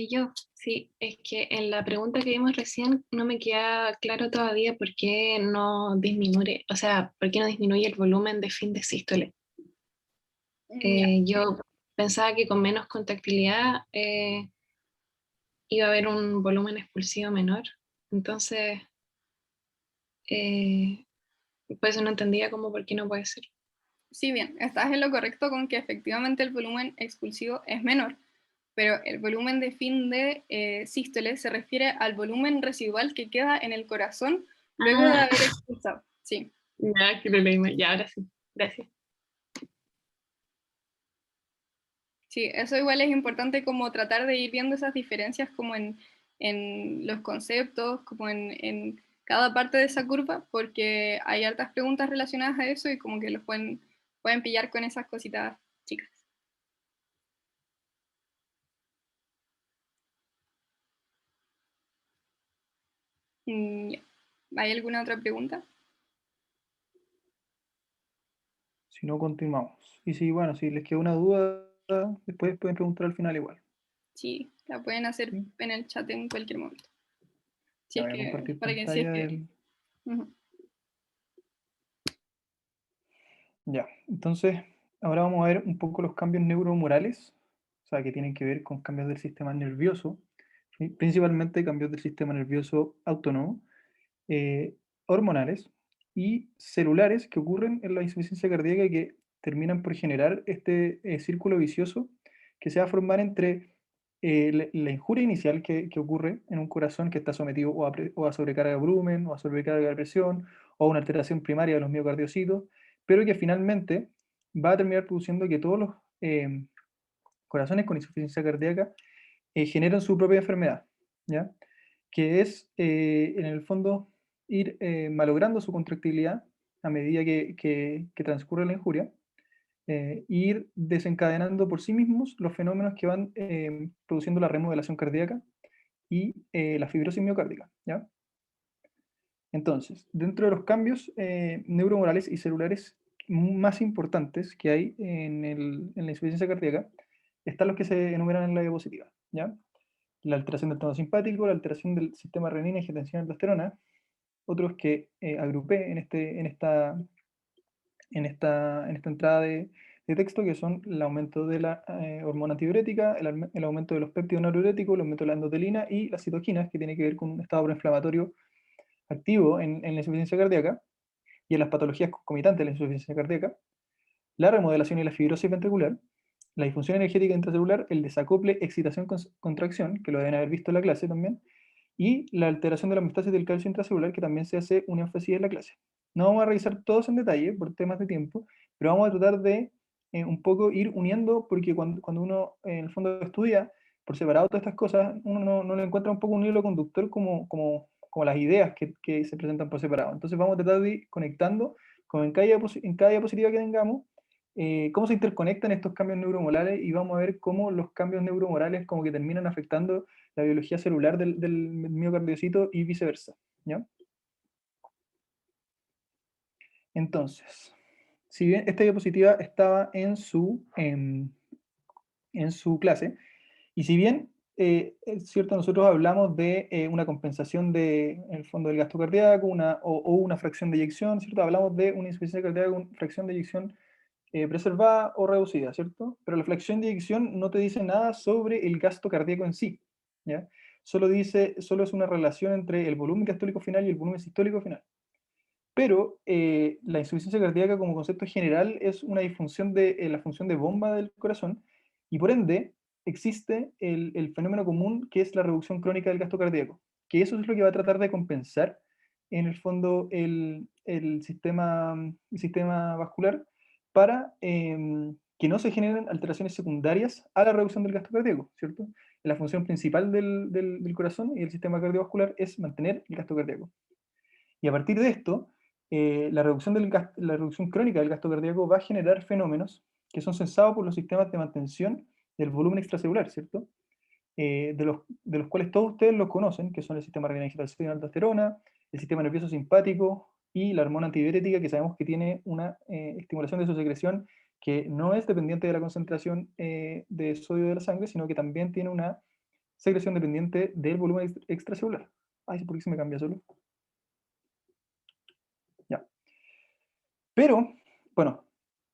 Yo, sí, es que en la pregunta que vimos recién no me queda claro todavía por qué no disminuye, o sea, por qué no disminuye el volumen de fin de sístole. Ya. Yo pensaba que con menos contractilidad iba a haber un volumen expulsivo menor, entonces eh, por eso no entendía cómo por qué no puede ser. Sí, bien, estás en lo correcto con que efectivamente el volumen expulsivo es menor, pero el volumen de fin de sístole se refiere al volumen residual que queda en el corazón luego de Ah, haber expulsado. Sí, ya, que lo leí mal. Ya, ahora sí, gracias. sí, eso igual es importante como tratar de ir viendo esas diferencias como en los conceptos, como en cada parte de esa curva, porque hay hartas preguntas relacionadas a eso y como que los pueden pillar con esas cositas chicas. Ya. ¿Hay alguna otra pregunta? Si no, continuamos. Y si, bueno, si les queda una duda, después pueden preguntar al final igual. Sí, la pueden hacer ¿Sí? en el chat en cualquier momento. Si Ya es voy a que, compartir para que si es pantalla que. del... Ujú. Ya, entonces ahora vamos a ver un poco los cambios neuromorales, o sea, que tienen que ver con cambios del sistema nervioso, principalmente cambios del sistema nervioso autónomo, eh, hormonales y celulares que ocurren en la insuficiencia cardíaca y que terminan por generar este círculo vicioso que se va a formar entre la injuria inicial que ocurre en un corazón que está sometido o a sobrecarga de volumen, o a sobrecarga de presión, o a una alteración primaria de los miocardiocitos, pero que finalmente va a terminar produciendo que todos los corazones con insuficiencia cardíaca generan su propia enfermedad, ¿ya? Que es, en el fondo, ir malogrando su contractibilidad a medida que transcurre la injuria, ir desencadenando por sí mismos los fenómenos que van produciendo la remodelación cardíaca y la fibrosis miocárdica, ¿ya? Entonces, dentro de los cambios neuromorales y celulares más importantes que hay en la insuficiencia cardíaca, están los que se enumeran en la diapositiva, ¿ya? La alteración del tono simpático, la alteración del sistema renina, angiotensina y aldosterona, otros que agrupé en esta entrada de texto, que son el aumento de la hormona antidiurética, el aumento de los péptidos natriuréticos, el aumento de la endotelina y las citoquinas, que tiene que ver con un estado proinflamatorio activo en la insuficiencia cardíaca y en las patologías concomitantes de la insuficiencia cardíaca, la remodelación y la fibrosis ventricular, la disfunción energética intracelular, el desacople excitación-contracción, que lo deben haber visto en la clase también, y la alteración de la homeostasis del calcio intracelular, que también se hace un énfasis en la clase. No vamos a revisar todos en detalle por temas de tiempo, pero vamos a tratar de un poco ir uniendo, porque cuando uno en el fondo estudia por separado todas estas cosas, uno no le encuentra un poco un hilo conductor como las ideas que se presentan por separado. Entonces vamos a tratar de ir conectando como en cada diapositiva que tengamos, cómo se interconectan estos cambios neuromorales, y vamos a ver cómo los cambios neuromorales como que terminan afectando la biología celular del miocardiocito y viceversa, ¿ya? Entonces, si bien esta diapositiva estaba en su clase, y si bien es cierto, nosotros hablamos de una compensación en el fondo del gasto cardíaco, o una fracción de eyección, ¿cierto? Hablamos de una insuficiencia cardíaca con fracción de eyección preservada o reducida, ¿cierto? Pero la fracción de eyección no te dice nada sobre el gasto cardíaco en sí, ¿ya? Solo es una relación entre el volumen diastólico final y el volumen sistólico final. Pero la insuficiencia cardíaca como concepto general es una disfunción de la función de bomba del corazón, y por ende existe el fenómeno común, que es la reducción crónica del gasto cardíaco, que eso es lo que va a tratar de compensar en el fondo el sistema vascular, para que no se generen alteraciones secundarias a la reducción del gasto cardíaco, ¿cierto? La función principal del corazón y del sistema cardiovascular es mantener el gasto cardíaco. Y a partir de esto, la reducción crónica del gasto cardíaco va a generar fenómenos que son sensados por los sistemas de mantención del volumen extracelular, ¿cierto? De los cuales todos ustedes los conocen, que son el sistema renina-angiotensina y aldosterona, el sistema nervioso simpático y la hormona antidiurética, que sabemos que tiene una estimulación de su secreción que no es dependiente de la concentración de sodio de la sangre, sino que también tiene una secreción dependiente del volumen extracelular. Ay, ¿por qué se me cambia solo? Ya. Pero, bueno,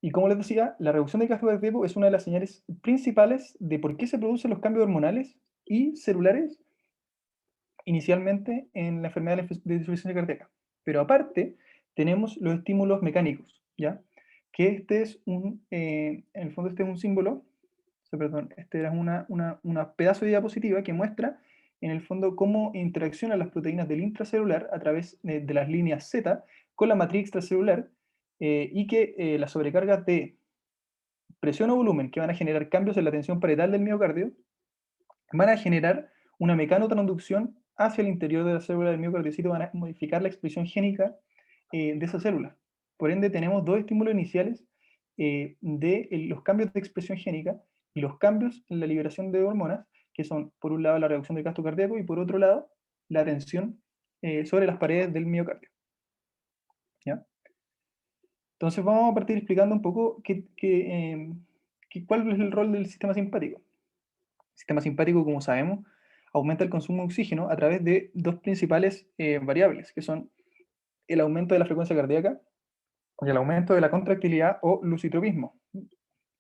y como les decía, la reducción del gasto cardíaco es una de las señales principales de por qué se producen los cambios hormonales y celulares inicialmente en la enfermedad de insuficiencia cardíaca. Pero aparte, tenemos los estímulos mecánicos, ¿ya? Que en el fondo este es un símbolo, o sea, perdón, este era una pedazo de diapositiva que muestra en el fondo cómo interaccionan las proteínas del intracelular a través de las líneas Z con la matriz extracelular, y que las sobrecargas de presión o volumen que van a generar cambios en la tensión parietal del miocardio van a generar una mecanotransducción hacia el interior de la célula del miocardiocito, van a modificar la expresión génica de esa célula. Por ende, tenemos dos estímulos iniciales de los cambios de expresión génica y los cambios en la liberación de hormonas, que son, por un lado, la reducción del gasto cardíaco y, por otro lado, la tensión sobre las paredes del miocardio. ¿Ya? Entonces vamos a partir explicando un poco cuál es el rol del sistema simpático. El sistema simpático, como sabemos, aumenta el consumo de oxígeno a través de dos principales variables, que son el aumento de la frecuencia cardíaca y el aumento de la contractilidad o lusitropismo,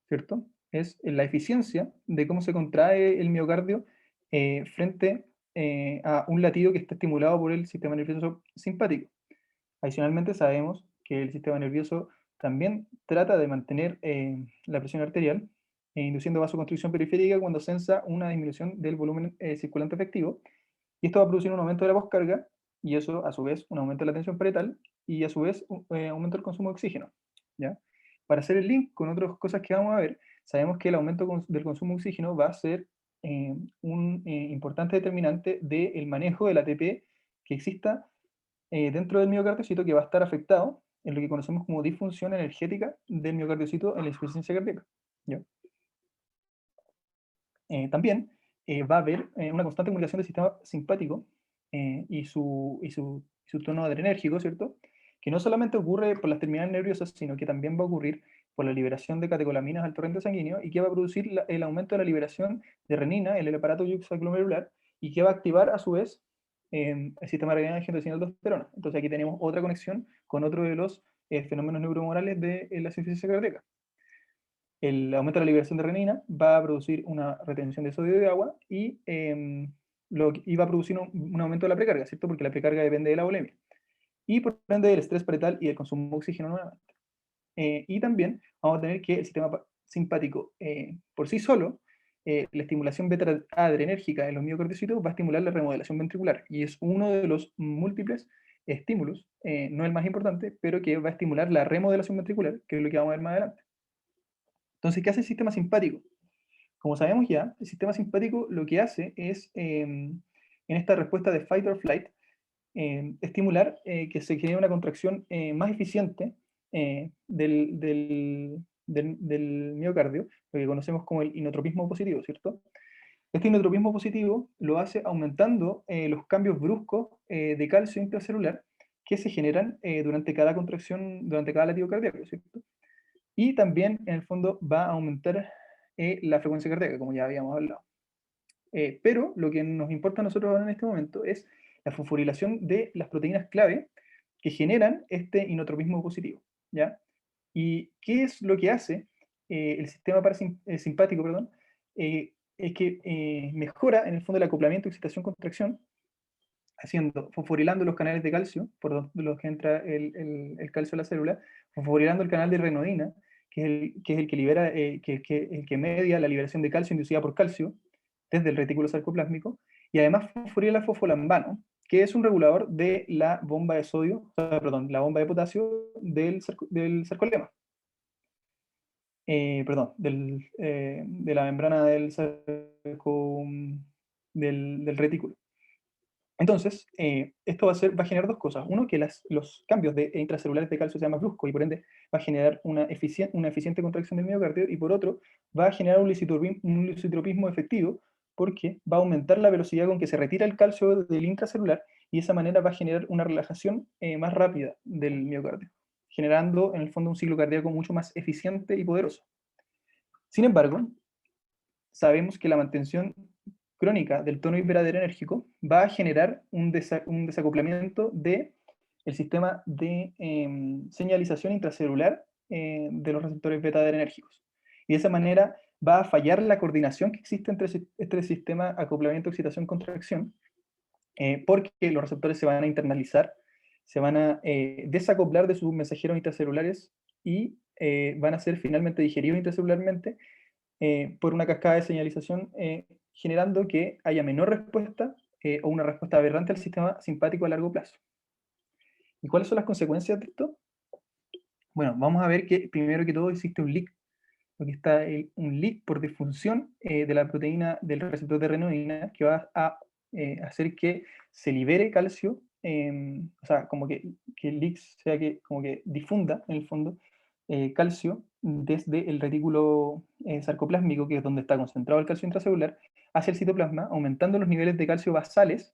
¿cierto? Es la eficiencia de cómo se contrae el miocardio frente a un latido que está estimulado por el sistema nervioso simpático. Adicionalmente, sabemos que el sistema nervioso también trata de mantener la presión arterial, induciendo vasoconstricción periférica cuando sensa una disminución del volumen circulante efectivo, y esto va a producir un aumento de la poscarga, y eso a su vez un aumento de la tensión parietal, y a su vez aumento del consumo de oxígeno, ¿ya? Para hacer el link con otras cosas que vamos a ver, sabemos que el aumento del consumo de oxígeno va a ser un importante determinante del manejo del ATP que exista dentro del miocardiocito, que va a estar afectado en lo que conocemos como disfunción energética del miocardiocito en la insuficiencia cardíaca, ¿ya? También va a haber una constante comunicación del sistema simpático y su tono adrenérgico, ¿cierto? Que no solamente ocurre por las terminales nerviosas, sino que también va a ocurrir por la liberación de catecolaminas al torrente sanguíneo, y que va a producir el aumento de la liberación de renina en el aparato yuxtaglomerular, y que va a activar a su vez el sistema renina-angiotensina aldosterona. Entonces aquí tenemos otra conexión con otro de los fenómenos neuromorales de la insuficiencia cardíaca. El aumento de la liberación de renina va a producir una retención de sodio y de agua, y va a producir un aumento de la precarga, ¿cierto? Porque la precarga depende de la volemia. Y por ende del estrés parietal y del consumo de oxígeno nuevamente. Y también vamos a tener que el sistema simpático por sí solo, la estimulación beta-adrenérgica en los miocardiocitos va a estimular la remodelación ventricular, y es uno de los múltiples estímulos, no el más importante, pero que va a estimular la remodelación ventricular, que es lo que vamos a ver más adelante. Entonces, ¿qué hace el sistema simpático? Como sabemos ya, el sistema simpático lo que hace es, en esta respuesta de fight or flight, estimular que se genere una contracción más eficiente del miocardio, lo que conocemos como el inotropismo positivo, ¿cierto? Este inotropismo positivo lo hace aumentando los cambios bruscos de calcio intracelular que se generan durante cada contracción, durante cada latido cardíaco, ¿cierto? Y también, en el fondo, va a aumentar la frecuencia cardíaca, como ya habíamos hablado. Pero lo que nos importa a nosotros ahora en este momento es la fosforilación de las proteínas clave que generan este inotropismo positivo, ¿ya? ¿Y qué es lo que hace el sistema simpático, perdón? Es que mejora en el fondo el acoplamiento, excitación, contracción, fosforilando los canales de calcio, por donde los que entra el calcio a la célula, fosforilando el canal de renodina, que es el que libera, el que media la liberación de calcio inducida por calcio desde el retículo sarcoplásmico, y además fosforila fosfolambano, que es un regulador de la bomba de sodio, perdón, la bomba de potasio del sarcolema. De la membrana del retículo. Entonces, esto va a generar dos cosas. Uno, que los cambios intracelulares de calcio sean más bruscos y por ende va a generar una eficiente contracción del miocardio, y por otro, va a generar un lisitropismo efectivo porque va a aumentar la velocidad con que se retira el calcio del intracelular y de esa manera va a generar una relajación más rápida del miocardio, generando en el fondo un ciclo cardíaco mucho más eficiente y poderoso. Sin embargo, sabemos que la mantención crónica del tono hiperadrenérgico va a generar un desacoplamiento del sistema de señalización intracelular de los receptores beta-adrenérgicos. Y de esa manera va a fallar la coordinación que existe entre este sistema acoplamiento, excitación, contracción, porque los receptores se van a internalizar, se van a desacoplar de sus mensajeros intracelulares y van a ser finalmente digeridos intracelularmente por una cascada de señalización, generando que haya menor respuesta o una respuesta aberrante al sistema simpático a largo plazo. ¿Y cuáles son las consecuencias de esto? Bueno, vamos a ver que primero que todo existe un leak, porque está un leak por disfunción de la proteína del receptor de renodina, que va a hacer que se libere calcio, o sea, como que el leak sea que como que difunda en el fondo calcio desde el retículo sarcoplásmico, que es donde está concentrado el calcio intracelular, hacia el citoplasma, aumentando los niveles de calcio basales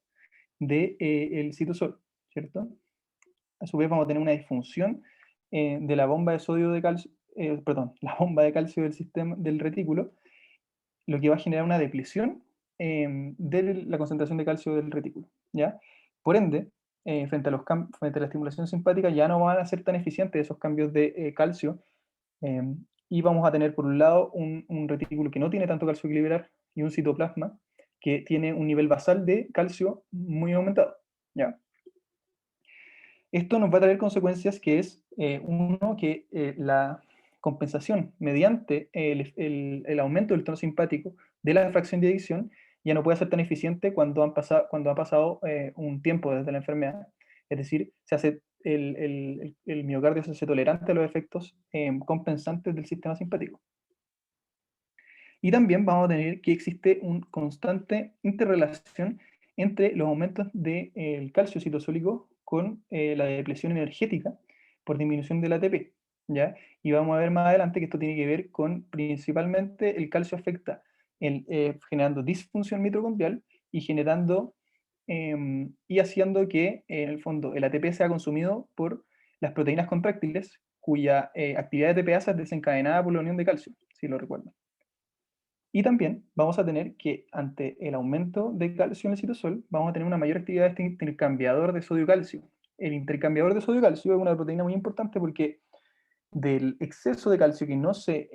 del citosol, ¿cierto? A su vez vamos a tener una disfunción de la bomba de sodio de calcio, la bomba de calcio del sistema del retículo, lo que va a generar una depresión de la concentración de calcio del retículo, ¿ya? Por ende, frente a la estimulación simpática ya no van a ser tan eficientes esos cambios de calcio, y vamos a tener por un lado un retículo que no tiene tanto calcio que liberar y un citoplasma que tiene un nivel basal de calcio muy aumentado, ¿ya? Esto nos va a traer consecuencias que es, uno, que la compensación mediante el aumento del tono simpático de la fracción de eyección ya no puede ser tan eficiente cuando ha pasado un tiempo desde la enfermedad. Es decir, el miocardio se hace tolerante a los efectos compensantes del sistema simpático. Y también vamos a tener que existe una constante interrelación entre los aumentos del calcio citosólico con la depresión energética por disminución del ATP, ¿ya? Y vamos a ver más adelante que esto tiene que ver con, principalmente, el calcio afecta generando disfunción mitocondrial y generando y haciendo que, en el fondo, el ATP sea consumido por las proteínas contráctiles, cuya actividad de ATPasa es desencadenada por la unión de calcio, si lo recuerdan. Y también vamos a tener que, ante el aumento de calcio en el citosol, vamos a tener una mayor actividad de este intercambiador de sodio-calcio. El intercambiador de sodio-calcio es una proteína muy importante porque del exceso de calcio que no se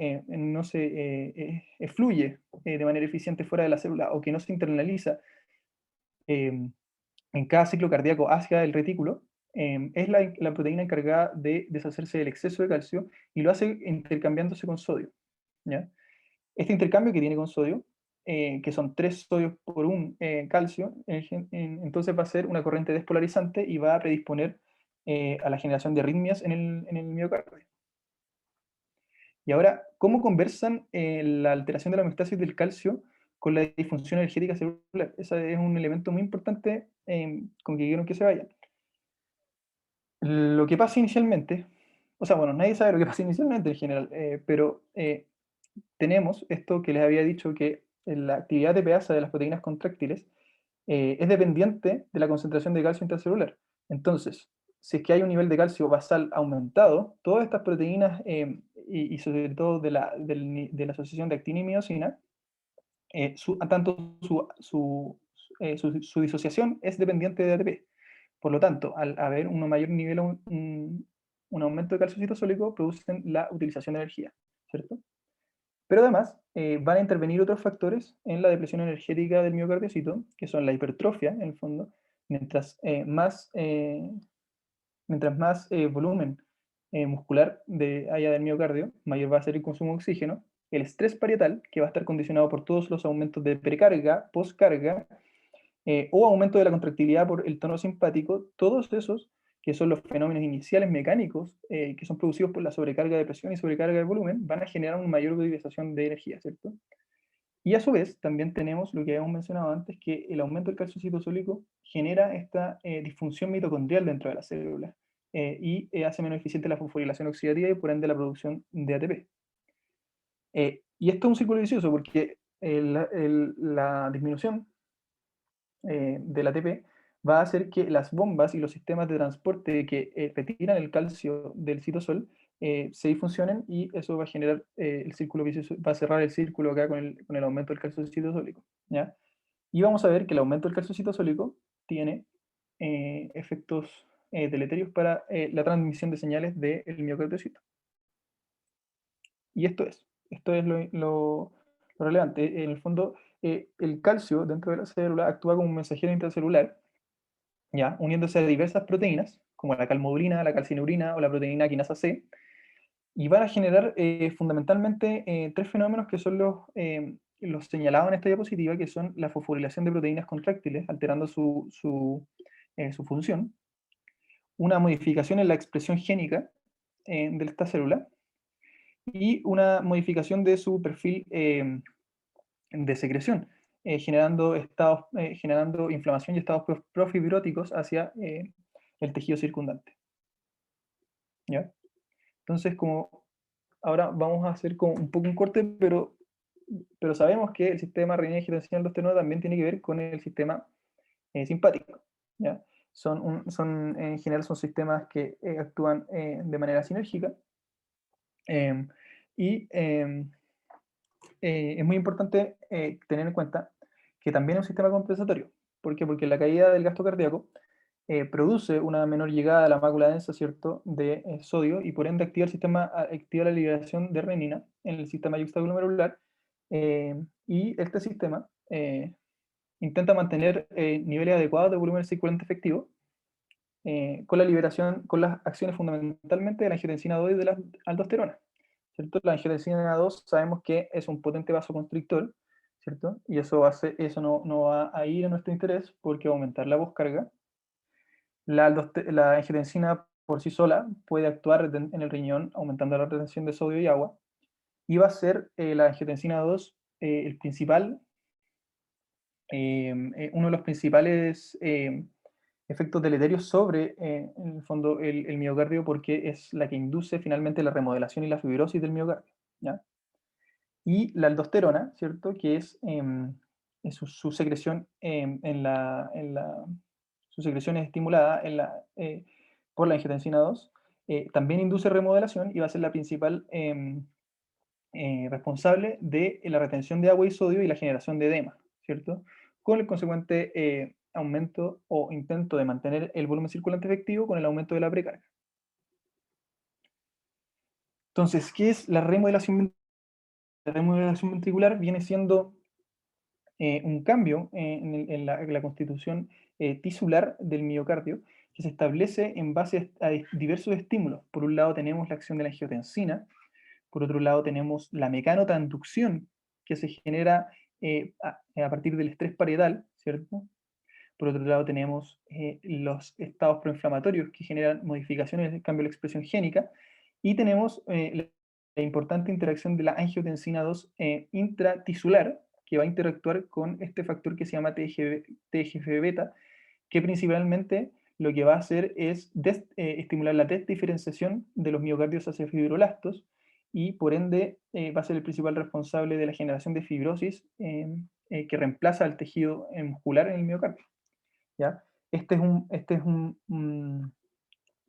fluye de manera eficiente fuera de la célula o que no se internaliza en cada ciclo cardíaco hacia el retículo, es la proteína encargada de deshacerse del exceso de calcio y lo hace intercambiándose con sodio, ¿ya? Este intercambio que tiene con sodio que son 3 sodios por 1 calcio, entonces va a ser una corriente despolarizante y va a predisponer a la generación de arritmias en el miocardio. Y ahora, ¿cómo conversan la alteración de la homeostasis del calcio con la disfunción energética celular? Ese es un elemento muy importante con que quiero que se vayan. Lo que pasa inicialmente, o sea, bueno, nadie sabe lo que pasa inicialmente en general, pero tenemos esto que les había dicho, que la actividad de tepeasa de las proteínas contráctiles es dependiente de la concentración de calcio intracelular. Entonces, si es que hay un nivel de calcio basal aumentado, todas estas proteínas, y sobre todo de la asociación de actina y miosina, tanto su disociación es dependiente de ATP. Por lo tanto, al haber un mayor nivel, un aumento de calcio citosólico, producen la utilización de energía, ¿cierto? Pero además, van a intervenir otros factores en la depresión energética del miocardiocito, que son la hipertrofia, en el fondo. Mientras más volumen muscular haya del miocardio, mayor va a ser el consumo de oxígeno. El estrés parietal, que va a estar condicionado por todos los aumentos de precarga, postcarga, o aumento de la contractilidad por el tono simpático, todos esos que son los fenómenos iniciales mecánicos que son producidos por la sobrecarga de presión y sobrecarga de volumen, van a generar una mayor utilización de energía, ¿cierto? Y a su vez, también tenemos lo que habíamos mencionado antes, que el aumento del calcio citosólico genera esta disfunción mitocondrial dentro de la célula y hace menos eficiente la fosforilación oxidativa y por ende la producción de ATP. Y esto es un círculo vicioso porque la disminución del ATP va a hacer que las bombas y los sistemas de transporte que retiran el calcio del citosol se disfuncionen y eso va a generar el círculo vicioso, va a cerrar el círculo acá con el aumento del calcio citosólico, ¿ya? Y vamos a ver que el aumento del calcio citosólico tiene efectos deleterios para la transmisión de señales del miocardiocito. Y esto es lo relevante. En el fondo, el calcio dentro de la célula actúa como un mensajero intracelular, ¿ya? Uniéndose a diversas proteínas, como la calmodulina, la calcineurina o la proteína quinasa C, y van a generar fundamentalmente 3 fenómenos que son los señalados en esta diapositiva, que son la fosforilación de proteínas contráctiles, alterando su función, una modificación en la expresión génica de esta célula, y una modificación de su perfil de secreción, generando inflamación y estados profibróticos hacia el tejido circundante. ¿Ya? Entonces, como ahora vamos a hacer como un poco un corte, pero sabemos que el sistema renina-angiotensina-aldosterona también tiene que ver con el sistema simpático, ¿ya? En general son sistemas que actúan de manera sinérgica, y es muy importante tener en cuenta que también es un sistema compensatorio. ¿Por qué? Porque la caída del gasto cardíaco produce una menor llegada a la mácula densa, ¿cierto?, de sodio, y por ende activa la liberación de renina en el sistema yuxtaglomerular, y este sistema intenta mantener niveles adecuados de volumen circulante efectivo con las acciones fundamentalmente de la angiotensina 2 y de la aldosterona, ¿cierto? La angiotensina 2 sabemos que es un potente vasoconstrictor, ¿cierto? Y eso no va a ir a nuestro interés porque va a aumentar la poscarga. La angiotensina por sí sola puede actuar en el riñón aumentando la retención de sodio y agua, y va a ser la angiotensina 2 uno de los principales efectos deleterios sobre, en el fondo, el miocardio, porque es la que induce finalmente la remodelación y la fibrosis del miocardio, ¿ya? Y la aldosterona, ¿cierto?, que es su secreción su secreción es estimulada por la angiotensina 2, también induce remodelación y va a ser la principal responsable de la retención de agua y sodio y la generación de edema, ¿cierto? Con el consecuente aumento o intento de mantener el volumen circulante efectivo con el aumento de la precarga. Entonces, ¿qué es la remodelación? La remodelación ventricular viene siendo un cambio en la constitución tisular del miocardio, que se establece en base a diversos estímulos. Por un lado tenemos la acción de la angiotensina, por otro lado tenemos la mecanotransducción, que se genera a partir del estrés parietal, ¿cierto? Por otro lado tenemos los estados proinflamatorios que generan modificaciones del cambio de la expresión génica, y tenemos la importante interacción de la angiotensina 2 intratisular, que va a interactuar con este factor que se llama TGF-beta, que principalmente lo que va a hacer es estimular la desdiferenciación de los miocardios hacia fibroblastos, y por ende va a ser el principal responsable de la generación de fibrosis que reemplaza al tejido muscular en el miocardio. ¿Ya? Un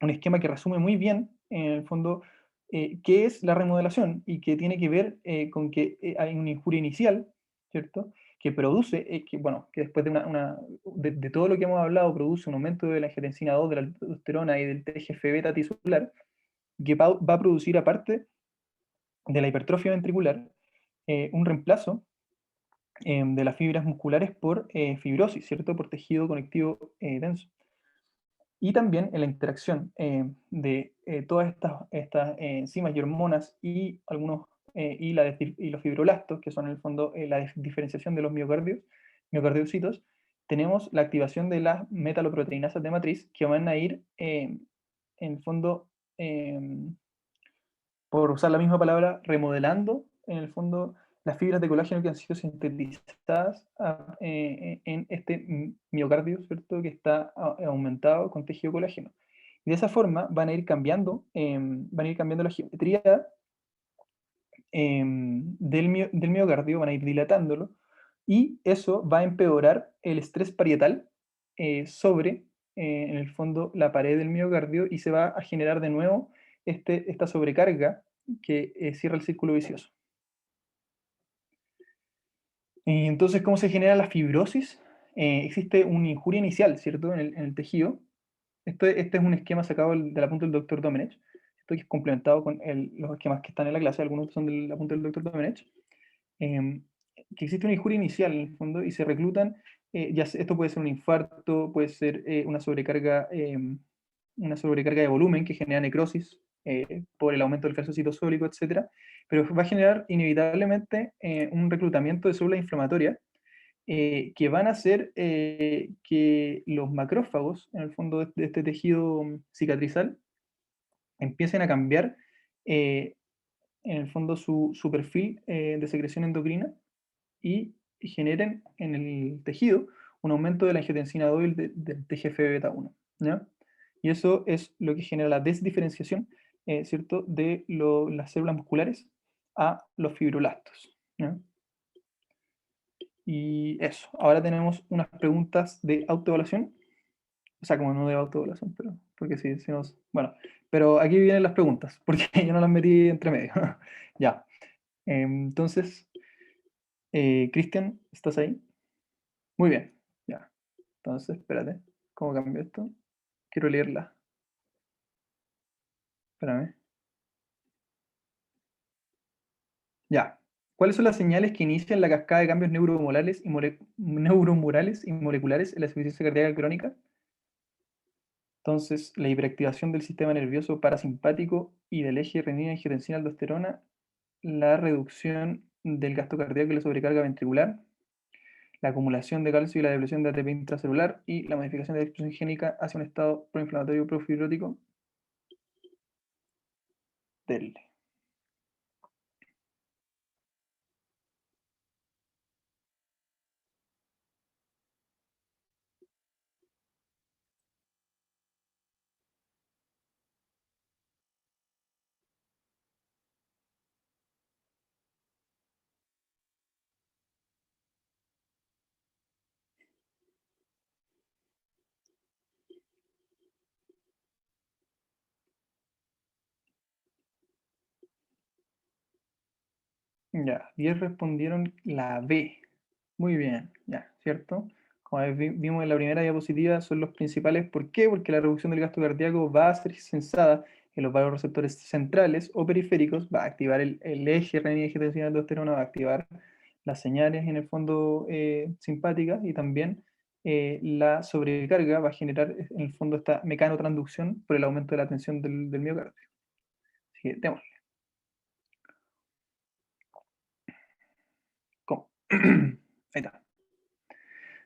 esquema que resume muy bien, en el fondo, qué es la remodelación, y que tiene que ver con que hay una injuria inicial, ¿cierto? Que produce, que después de todo lo que hemos hablado, produce un aumento de la angiotensina 2, de la aldosterona y del TGF-beta tisular, que va a producir, aparte de la hipertrofia ventricular, un reemplazo de las fibras musculares por fibrosis, ¿cierto? Por tejido conectivo denso. Y también en la interacción de todas estas enzimas y hormonas y los fibroblastos, que son en el fondo la diferenciación de los miocardiocitos, tenemos la activación de las metaloproteinasas de matriz, que van a ir en el fondo, por usar la misma palabra, remodelando en el fondo las fibras de colágeno que han sido sintetizadas en este miocardio, ¿cierto? Que está aumentado con tejido colágeno. Y de esa forma van a ir cambiando la geometría del miocardio, van a ir dilatándolo, y eso va a empeorar el estrés parietal sobre, en el fondo, la pared del miocardio, y se va a generar de nuevo esta sobrecarga que cierra el círculo vicioso. Y entonces, ¿cómo se genera la fibrosis? Existe una injuria inicial, ¿cierto?, en el tejido. Este es un esquema sacado de la punta del doctor Domenech, esto que es complementado con los esquemas que están en la clase, algunos son de la punta del doctor Domenech. Que existe una injuria inicial en el fondo, y se reclutan, esto puede ser un infarto, puede ser una sobrecarga de volumen que genera necrosis por el aumento del calcio citosólico, etc. Pero va a generar inevitablemente un reclutamiento de células inflamatorias que van a hacer que los macrófagos, en el fondo de este tejido cicatrizal, empiecen a cambiar en el fondo su perfil de secreción endocrina, y generen en el tejido un aumento de la angiotensina 2 y del TGF-beta 1, ¿ya? Y eso es lo que genera la desdiferenciación, ¿cierto?, de las células musculares a los fibroblastos, ¿ya? Y eso, ahora tenemos unas preguntas de autoevaluación, o sea, como no de autoevaluación, pero porque si nos, bueno, pero aquí vienen las preguntas, porque yo no las metí entre medio. Ya, entonces, Cristian, ¿estás ahí? Muy bien, ya. Entonces, espérate, ¿cómo cambio esto? Quiero leerla. Espérame. Ya. ¿Cuáles son las señales que inician la cascada de cambios neuromorales y moleculares en la insuficiencia cardíaca crónica? Entonces, la hiperactivación del sistema nervioso parasimpático y del eje renina-angiotensina-aldosterona, la reducción del gasto cardíaco y la sobrecarga ventricular, la acumulación de calcio y la depresión de ATP intracelular, y la modificación de la expresión génica hacia un estado proinflamatorio profibrótico. Del. Ya, 10 respondieron la B. Muy bien, ya, ¿cierto? Como vimos en la primera diapositiva, son los principales. ¿Por qué? Porque la reducción del gasto cardíaco va a ser sensada en los receptores centrales o periféricos, va a activar el eje renina-angiotensina-aldosterona, va a activar las señales en el fondo simpáticas, y también la sobrecarga va a generar en el fondo esta mecanotransducción por el aumento de la tensión del miocardio. Así que démosle. ¿Cómo? Ahí está.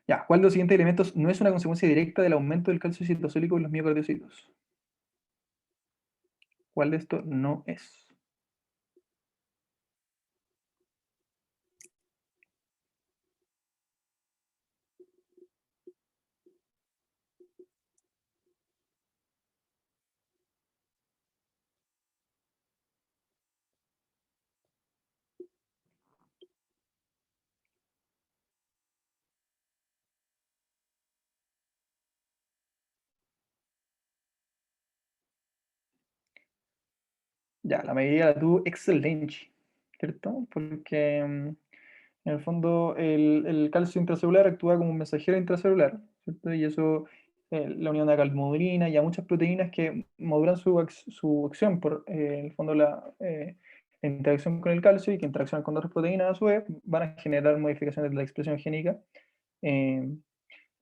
Ya, ¿cuál de los siguientes elementos no es una consecuencia directa del aumento del calcio citosólico en los miocardiocitos? ¿Cuál de estos no es? Ya, la mayoría la tuvo excelente, ¿cierto? Porque en el fondo el calcio intracelular actúa como un mensajero intracelular, ¿cierto? Y eso, la unión de calmodulina y a muchas proteínas que modulan su acción por, en el fondo, la interacción con el calcio y que interaccionan con otras proteínas a su vez, van a generar modificaciones de la expresión génica. eh,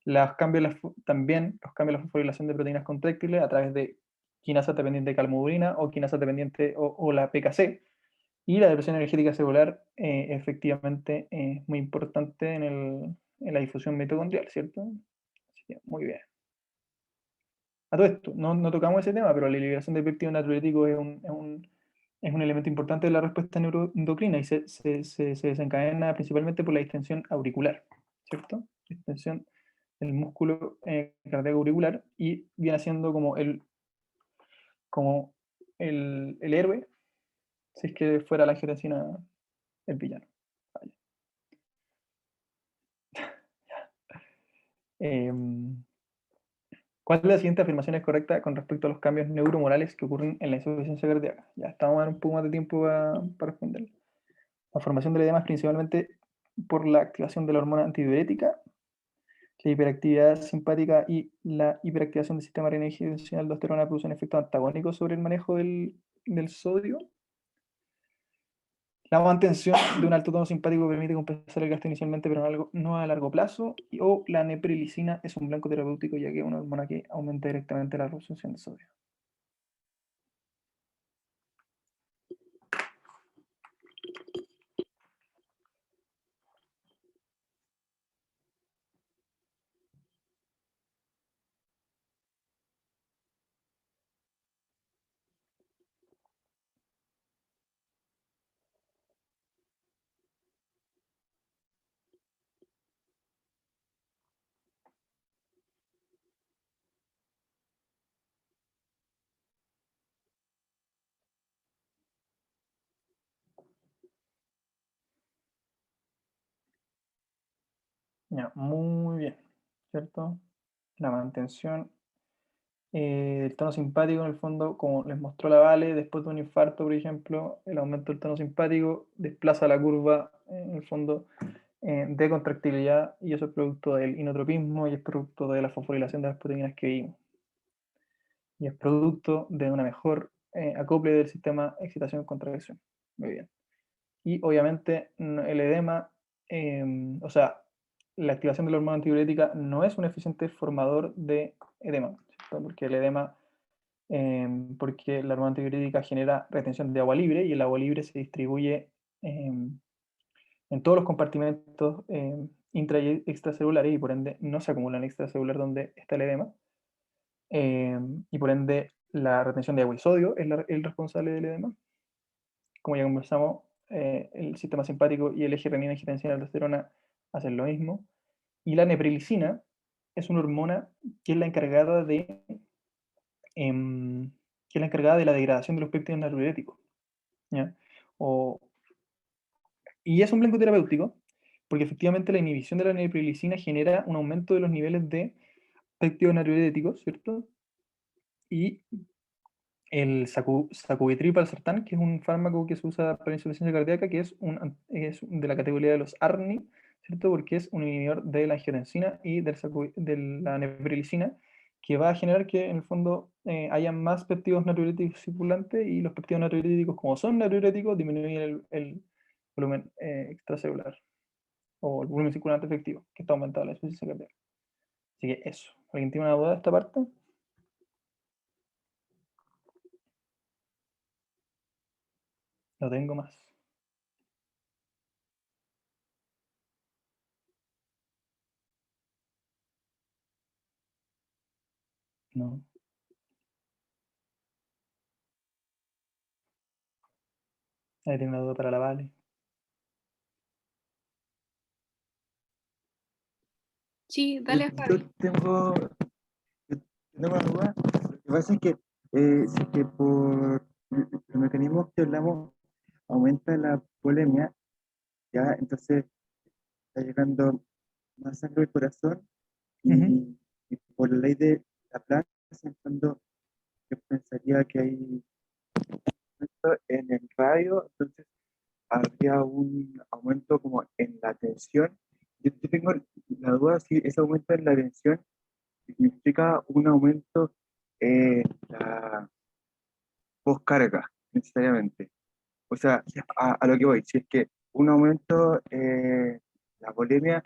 también los cambios en la fosforilación de proteínas contráctiles a través de quinasa dependiente de calmodulina o quinasa dependiente o la PKC. Y la depresión energética celular efectivamente es muy importante en la difusión mitocondrial, ¿cierto? Así que, muy bien. A todo esto, no tocamos ese tema, pero la liberación de péptidos natriuréticos es un elemento importante de la respuesta neuroendocrina y se desencadena principalmente por la distensión auricular, ¿cierto? Distensión del músculo cardíaco auricular y viene siendo como el héroe si es que fuera la angiotensina el villano. Vaya. Em, ¿Cuál de las siguientes afirmaciones es correcta con respecto a los cambios neuromorales que ocurren en la insuficiencia cardíaca? Ya estamos a dar un poco más de tiempo para responder. La formación del edema es principalmente por la activación de la hormona antidiurética, la hiperactividad simpática y la hiperactivación del sistema renina-angiotensina aldosterona producen efectos antagónicos sobre el manejo del sodio. La mantención de un alto tono simpático permite compensar el gasto inicialmente, pero no a largo plazo. O la neprilicina es un blanco terapéutico, ya que es una hormona que aumenta directamente la absorción de sodio. Ya, muy bien, ¿cierto? La mantención del tono simpático, en el fondo, como les mostró la Vale, después de un infarto, por ejemplo, el aumento del tono simpático desplaza la curva, en el fondo, de contractilidad, y eso es producto del inotropismo y es producto de la fosforilación de las proteínas que vimos. Y es producto de una mejor acople del sistema excitación-contracción. Muy bien. Y obviamente el edema, o sea, la activación de la hormona antidiurética no es un eficiente formador de edema, ¿cierto? Porque el edema, porque la hormona antidiurética genera retención de agua libre y el agua libre se distribuye en todos los compartimentos intra y extracelulares y por ende no se acumula en extracelular donde está el edema. Y por ende la retención de agua y sodio es el responsable del edema. Como ya conversamos, el sistema simpático y el eje renina-angiotensina-aldosterona hacen lo mismo. Y la neprilicina es una hormona que es la encargada de la degradación de los péptidos natriuréticos, ¿ya? O, y es un blanco terapéutico porque efectivamente la inhibición de la neprilicina genera un aumento de los niveles de péptidos natriuréticos, ¿cierto? Y el sacubitril valsartán, que es un fármaco que se usa para insuficiencia cardíaca, que es de la categoría de los ARNI, ¿cierto? Porque es un inhibidor de la angiotensina y de la neprilicina, que va a generar que en el fondo haya más péptidos natriuréticos circulantes y los péptidos natriuréticos, como son natriuréticos, disminuyen el volumen extracelular o el volumen circulante efectivo, que está aumentado en la insuficiencia cardíaca. Así que eso. ¿Alguien tiene una duda de esta parte? No tengo más. No. Ahí tengo una duda para la Vale. Sí, dale, Yo Fabi. tengo una duda. Lo que pasa es que si es que por los mecanismos que hablamos aumenta la polemia, ya entonces está llegando más sangre al corazón Ujú. y por la ley de Laplace, en el fondo, yo pensaría que hay en el radio, entonces habría un aumento como en la tensión. Yo tengo la duda si ese aumento en la tensión significa un aumento en la poscarga, necesariamente. O sea, a lo que voy, si es que un aumento, la polemia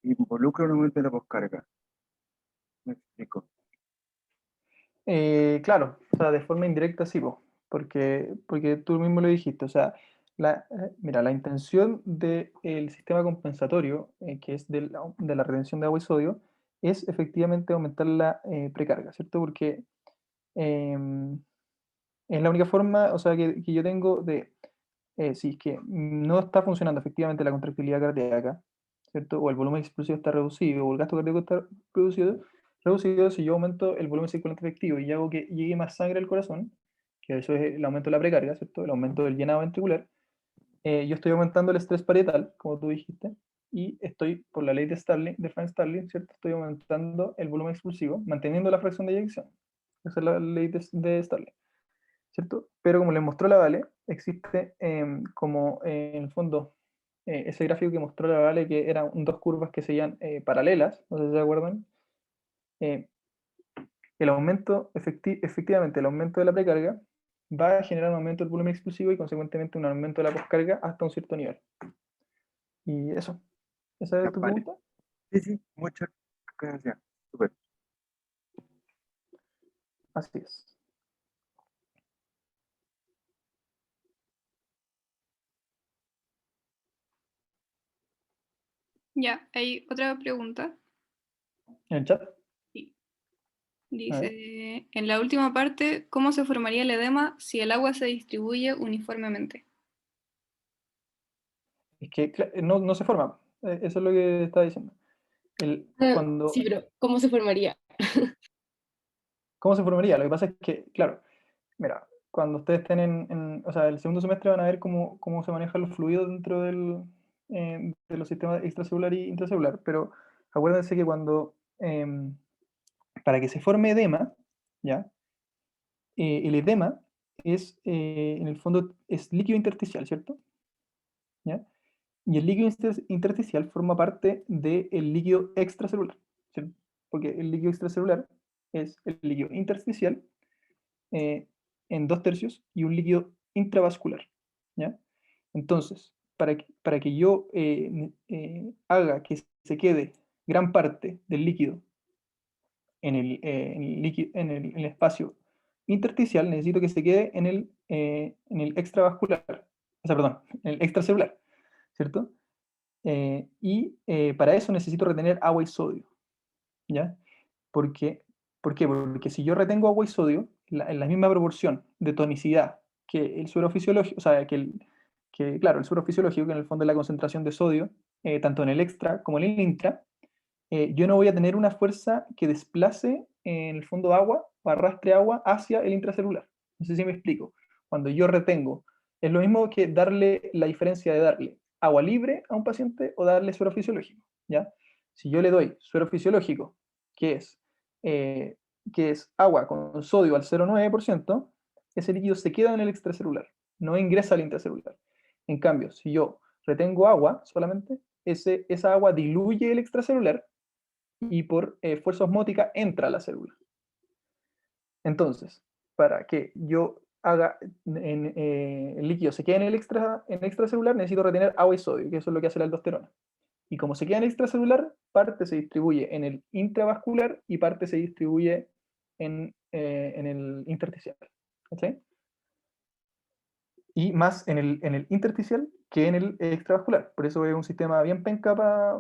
involucra un aumento de la poscarga. Me explico. Claro, o sea, de forma indirecta sí, po, porque tú mismo lo dijiste, o sea, mira, la intención del sistema compensatorio, que es de la retención de agua y sodio, es efectivamente aumentar la precarga, ¿cierto? Porque em, es la única forma, o sea, que yo tengo de, si es que no está funcionando efectivamente la contractilidad cardíaca, ¿cierto? O el volumen explosivo está reducido, o el gasto cardíaco está reducido, si yo aumento el volumen circulante efectivo y hago que llegue más sangre al corazón, que eso es el aumento de la precarga, ¿cierto? El aumento del llenado ventricular, yo estoy aumentando el estrés parietal, como tú dijiste, y estoy, por la ley de Starling, de Frank Starling, ¿cierto? Estoy aumentando el volumen expulsivo, manteniendo la fracción de eyección. Esa es la ley de Starling, ¿cierto? Pero como les mostró la Vale, existe como en el fondo ese gráfico que mostró la Vale, que eran dos curvas que seguían paralelas, no sé si se acuerdan. eh, el aumento, efectivamente, el aumento de la precarga va a generar un aumento del volumen explosivo y consecuentemente un aumento de la poscarga hasta un cierto nivel. Y eso, ¿esa Ya, es tu vale. pregunta? Sí, sí, muchas gracias. Súper. Así es. Ya, hay otra pregunta. ¿En el chat? Sí. A ver. Dice, en la última parte, ¿cómo se formaría el edema si el agua se distribuye uniformemente? Es que no se forma, eso es lo que estaba diciendo. Cuando, Sí, pero ¿cómo se formaría? ¿cómo se formaría? Lo que pasa es que, claro, mira, cuando ustedes estén o sea, el segundo semestre van a ver cómo se manejan los fluidos dentro de los sistemas extracelular y intracelular, pero acuérdense que para que se forme edema, ¿ya? El edema es, en el fondo, es líquido intersticial, ¿cierto? ¿Ya? Y el líquido intersticial forma parte del líquido extracelular, ¿cierto? Porque el líquido extracelular es el líquido intersticial eh, en 2/3 y un líquido intravascular, ¿ya? Entonces, para que yo haga que se quede gran parte del líquido en el espacio intersticial, necesito que se quede en el extravascular, o sea, perdón, en el extracelular, ¿cierto? Para eso necesito retener agua y sodio, ¿ya? Porque, ¿Por qué? Porque si yo retengo agua y sodio en la misma proporción de tonicidad que el suero fisiológico, o sea, claro, el suero fisiológico, que en el fondo es la concentración de sodio, tanto en el extra como en el intra, yo no voy a tener una fuerza que desplace en el fondo agua o arrastre agua hacia el intracelular. No sé si me explico. Cuando yo retengo, es lo mismo que darle la diferencia de darle agua libre a un paciente o darle suero fisiológico, ¿ya? Si yo le doy suero fisiológico, que es, eh, que es agua con sodio al 0,9%, ese líquido se queda en el extracelular, no ingresa al intracelular. En cambio, si yo retengo agua solamente, esa agua diluye el extracelular y por fuerza osmótica entra a la célula. Entonces, para que yo haga el líquido se quede en extracelular, necesito retener agua y sodio, que eso es lo que hace la aldosterona. Y como se queda en extracelular, parte se distribuye en el intravascular y parte se distribuye en el intersticial. ¿Sí? Y más en el intersticial que en el extravascular. Por eso es un sistema bien penca para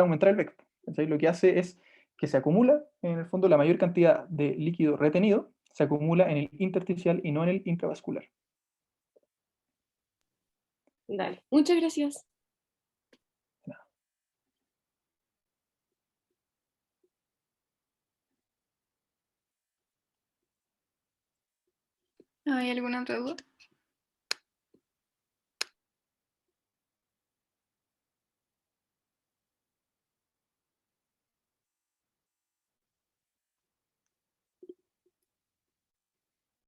aumentar el vector. ¿Sí? Lo que hace es que se acumula, en el fondo, la mayor cantidad de líquido retenido se acumula en el intersticial y no en el intravascular. Dale, muchas gracias. ¿Hay alguna otra duda?